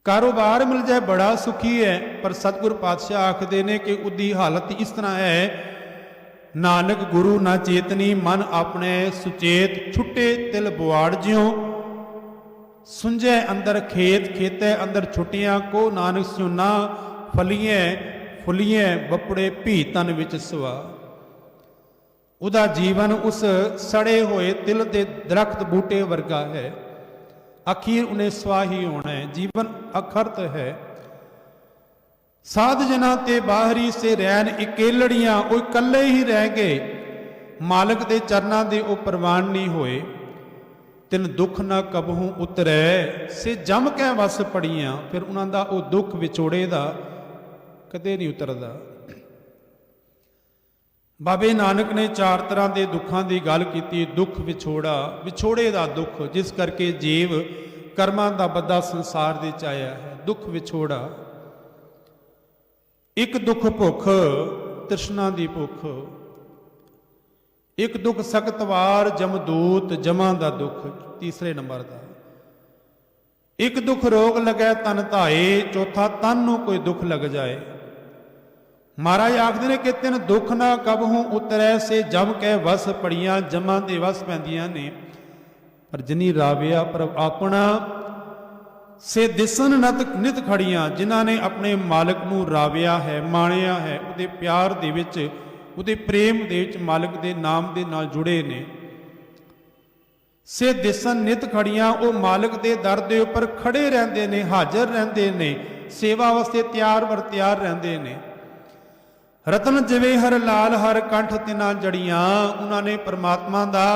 ਕਾਰੋਬਾਰ ਮਿਲ ਜਾਏ ਬੜਾ ਸੁਖੀ ਹੈ। ਪਰ ਸਤਿਗੁਰ ਪਾਤਸ਼ਾਹ ਆਖਦੇ ਨੇ ਕਿ ਉਹਦੀ ਹਾਲਤ ਇਸ ਤਰ੍ਹਾਂ ਹੈ, ਨਾਨਕ ਗੁਰੂ ਨਾ ਚੇਤਨੀ ਮਨ ਆਪਣੇ ਸੁਚੇਤ, ਛੁੱਟੇ ਤਿਲ ਬੁਆੜ ਜਿਉ ਸੁੰਝੈ ਅੰਦਰ ਖੇਤ, ਖੇਤੈ ਅੰਦਰ ਛੁੱਟੀਆਂ ਕੋ ਨਾਨਕ ਸੁਨਾ ਫਲੀਐ ਫੁਲੀਐ ਬਪੜੇ ਭੀ ਤਨ ਵਿੱਚ ਸਵਾ। ਉਹਦਾ ਜੀਵਨ ਉਸ ਸੜੇ ਹੋਏ ਤਿਲ ਦੇ ਦਰਖਤ ਬੂਟੇ ਵਰਗਾ ਹੈ, ਅਖੀਰ ਉਹਨੇ ਸਵਾਹੀ ਹੋਣਾ ਹੈ। ਜੀਵਨ ਅਖਰਤ ਹੈ। ਸਾਧ ਜਨਾਂ ਤੇ ਬਾਹਰੀ ਸੇ ਰਹਿਣ ਇਕੇਲੜੀਆਂ, ਉਹ ਇਕੱਲੇ ਹੀ ਰਹਿ ਗਏ, ਮਾਲਕ ਦੇ ਚਰਨਾਂ ਦੇ ਉਹ ਪ੍ਰਵਾਨ ਨਹੀਂ ਹੋਏ। ਤਿਨ ਦੁੱਖ ਨਾ ਕਬਹੂ ਉਤਰੈ ਸੇ ਜਮ ਕੈ ਵਸ ਪੜੀਆਂ, ਫਿਰ ਉਹਨਾਂ ਦਾ ਉਹ ਦੁੱਖ ਵਿਛੋੜੇ ਦਾ ਕਦੇ ਨਹੀਂ ਉਤਰਦਾ। ਬਾਬੇ ਨਾਨਕ ਨੇ 4 ਤਰ੍ਹਾਂ ਦੇ ਦੁੱਖਾਂ ਦੀ ਗੱਲ ਕੀਤੀ। ਦੁੱਖ ਵਿਛੋੜਾ, ਵਿਛੋੜੇ ਦਾ ਦੁੱਖ, ਜਿਸ ਕਰਕੇ ਜੀਵ ਕਰਮਾਂ ਦਾ ਬੱਧਾ ਸੰਸਾਰ ਦੇ ਚ ਆਇਆ ਹੈ। ਦੁੱਖ ਵਿਛੋੜਾ। ਇੱਕ ਦੁੱਖ ਭੁੱਖ, ਤ੍ਰਿਸ਼ਨਾ ਦੀ ਭੁੱਖ। ਇੱਕ ਦੁੱਖ ਸਖਤ ਵਾਰ ਜਮਦੂਤ, ਜਮਾਂ ਦਾ ਦੁੱਖ ਤੀਸਰੇ ਨੰਬਰ ਦਾ। ਇੱਕ ਦੁੱਖ ਰੋਗ ਲੱਗੈ ਤਨ ਧਾਏ, ਚੌਥਾ ਤਨ ਨੂੰ ਕੋਈ ਦੁੱਖ ਲੱਗ ਜਾਏ। ਮਹਾਰਾਜ ਆਖਦੇ ਨੇ ਕਿ ਤਿੰਨ ਦੁੱਖ ਨਾ ਕਬਹੂ ਉਤਰੈ ਸੇ ਜਮ ਕੈ ਵਸ ਪੜੀਆਂ, ਜਮਾਂ ਦੇ ਵਸ ਪੈਂਦੀਆਂ ਨੇ। ਪਰ ਜਿਨੀ ਰਾਵਿਆ ਪ੍ਰਭ ਆਪਣਾ ਸੇ ਦਿਸਨ ਨਿਤ ਖੜੀਆਂ, ਜਿਨ੍ਹਾਂ ਨੇ ਆਪਣੇ ਮਾਲਕ ਨੂੰ ਰਾਵਿਆ ਹੈ, ਮਾਣਿਆ ਹੈ, ਉਹਦੇ ਪਿਆਰ ਦੇ ਵਿੱਚ, ਉਹਦੇ ਪ੍ਰੇਮ ਦੇ ਵਿੱਚ, ਮਾਲਕ ਦੇ ਨਾਮ ਦੇ ਨਾਲ ਜੁੜੇ ਨੇ। ਸੇ ਦਿਸਨ ਨਿਤ ਖੜੀਆਂ, ਉਹ ਮਾਲਕ ਦੇ ਦਰ ਦੇ ਉੱਪਰ ਖੜੇ ਰਹਿੰਦੇ ਨੇ, ਹਾਜ਼ਰ ਰਹਿੰਦੇ ਨੇ, ਸੇਵਾ ਵਾਸਤੇ ਤਿਆਰ ਬਰ ਤਿਆਰ ਰਹਿੰਦੇ ਨੇ। ਰਤਨ ਜਿਵੇਂ ਹਰ ਲਾਲ ਹਰ ਕੰਠ ਤਿਨਾ ਜੜੀਆਂ, ਉਹਨਾਂ ਨੇ ਪਰਮਾਤਮਾ ਦਾ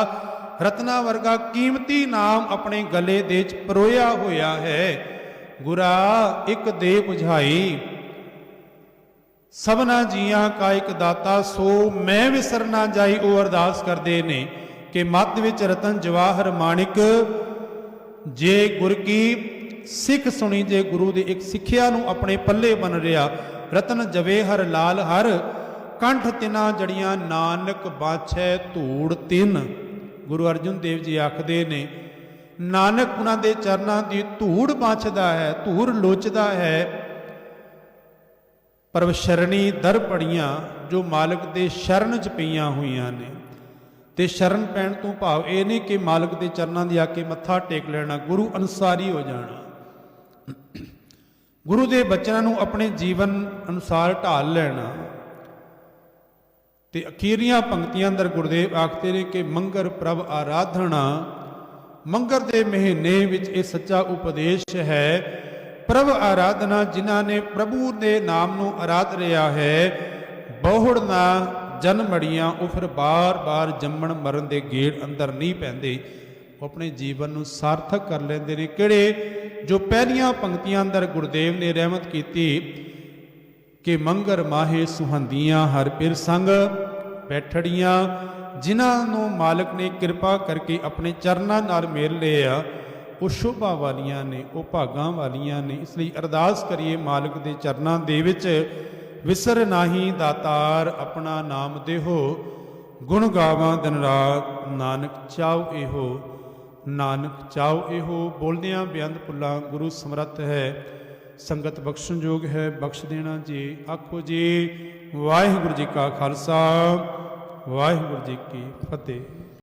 ਰਤਨਾ ਵਰਗਾ ਕੀਮਤੀ ਨਾਮ ਆਪਣੇ ਗਲੇ ਦੇ ਵਿੱਚ ਪਰੋਇਆ ਹੋਇਆ ਹੈ। ਗੁਰਾ ਇੱਕ ਦੇ 부ਝਾਈ ਸਭਨਾ ਜੀਆਂ ਕਾ ਇੱਕ ਦਾਤਾ, ਸੋ ਮੈਂ ਵਿਸਰ ਨਾ ਜਾਈ। ਉਹ ਅਰਦਾਸ ਕਰਦੇ ਨੇ ਕਿ ਮੱਧ ਵਿੱਚ ਰਤਨ ਜਵਾਹਰ ਮਾਣਿਕ, ਜੇ ਗੁਰ ਕੀ ਸਿੱਖ ਸੁਣੀ, ਜੇ ਗੁਰੂ ਦੀ ਇੱਕ ਸਿੱਖਿਆ ਨੂੰ ਆਪਣੇ ਪੱਲੇ ਬਨ ਰਿਹਾ। ਰਤਨ ਜਵੇ ਹਰ ਲਾਲ ਹਰ ਕੰਠ ਤਿਨਾ ਜੜੀਆਂ, ਨਾਨਕ ਬਾਛੈ ਧੂੜ ਤਿਨ। ਗੁਰੂ ਅਰਜਨ ਦੇਵ ਜੀ ਆਖਦੇ ਨੇ ਨਾਨਕ ਉਹਨਾਂ ਦੇ ਚਰਨਾਂ ਦੀ ਧੂੜ ਬਾਛਦਾ ਹੈ, ਧੂੜ ਲੋਚਦਾ ਹੈ। ਪਰਵ ਸ਼ਰਣੀ ਦਰ ਪੜੀਆਂ, ਜੋ ਮਾਲਕ ਦੇ ਸ਼ਰਨ 'ਚ ਪਈਆਂ ਹੋਈਆਂ ਨੇ। ਤੇ ਸ਼ਰਨ ਪੈਣ ਤੋਂ ਭਾਵ ਇਹ ਨਹੀਂ ਕਿ ਮਾਲਕ ਦੇ ਚਰਨਾਂ ਦੀ ਆ ਕੇ ਮੱਥਾ ਟੇਕ ਲੈਣਾ, ਗੁਰੂ ਅਨੁਸਾਰੀ ਹੋ ਜਾਣਾ, ਗੁਰੂ ਦੇ ਬਚਨਾਂ ਨੂੰ ਆਪਣੇ ਜੀਵਨ ਅਨੁਸਾਰ ਢਾਲ ਲੈਣਾ। ਤੇ ਅਖੀਰੀਆਂ ਪੰਕਤੀਆਂ ਅੰਦਰ ਗੁਰਦੇਵ ਆਖਦੇ ਨੇ ਕਿ ਮੰਗਰ ਪ੍ਰਭ ਆਰਾਧਨਾ, ਮੰਗਰ ਦੇ ਮਹੀਨੇ ਵਿੱਚ ਇਹ ਸੱਚਾ ਉਪਦੇਸ਼ ਹੈ। ਪ੍ਰਭ ਆਰਾਧਨਾ, ਜਿਨ੍ਹਾਂ ਨੇ ਪ੍ਰਭੂ ਦੇ ਨਾਮ ਨੂੰ ਆਰਾਧ ਰਿਹਾ ਹੈ, ਬਹੁੜ ਨਾ ਜਨਮ ਮੜੀਆਂ, ਉਹ ਫਿਰ ਬਾਰ-ਬਾਰ ਜੰਮਣ ਮਰਨ ਦੇ ਗੇੜ ਅੰਦਰ ਨਹੀਂ ਪੈਂਦੇ, ਉਹ ਆਪਣੇ ਜੀਵਨ ਨੂੰ ਸਾਰਥਕ ਕਰ ਲੈਂਦੇ ਨੇ। ਕਿਹੜੇ? ਜੋ ਪਹਿਲੀਆਂ ਪੰਕਤੀਆਂ ਅੰਦਰ ਗੁਰਦੇਵ ਨੇ ਰਹਿਮਤ ਕੀਤੀ ਕਿ ਮੰਗਰ ਮਾਹੇ ਸੁਹੰਦੀਆਂ ਹਰ ਪਿਰ ਸੰਗ ਬੈਠੜੀਆਂ, ਜਿਨ੍ਹਾਂ ਨੂੰ ਮਾਲਕ ਨੇ ਕਿਰਪਾ ਕਰਕੇ ਆਪਣੇ ਚਰਨਾਂ ਨਾਲ ਮੇਲ ਲਿਆ, ਉਹ ਸ਼ੋਭਾ ਵਾਲੀਆਂ ਨੇ, ਉਹ ਭਾਗਾਂ ਵਾਲੀਆਂ ਨੇ। ਇਸ ਲਈ ਅਰਦਾਸ ਕਰੀਏ ਮਾਲਕ ਦੇ ਚਰਨਾਂ ਦੇ ਵਿੱਚ, ਵਿਸਰ ਨਾਹੀ ਦਾਤਾਰ ਆਪਣਾ ਨਾਮ ਦੇਹੋ, ਗੁਣ ਗਾਵਾਂ ਦਿਨ ਰਾਤ ਨਾਨਕ ਚਾਉ ਇਹੋ, ਨਾਨਕ ਚਾਉ ਇਹੋ। ਬੋਲਦਿਆਂ ਬੇਅੰਤ ਭੁੱਲਾਂ ਗੁਰੂ ਸਮਰੱਥ ਹੈ, ਸੰਗਤ ਬਖਸ਼ਣਯੋਗ ਹੈ, ਬਖਸ਼ ਦੇਣਾ ਜੀ। ਆਖੋ ਜੀ ਵਾਹਿਗੁਰੂ ਜੀ ਕਾ ਖਾਲਸਾ, ਵਾਹਿਗੁਰੂ ਜੀ ਕੀ ਫਤਿਹ।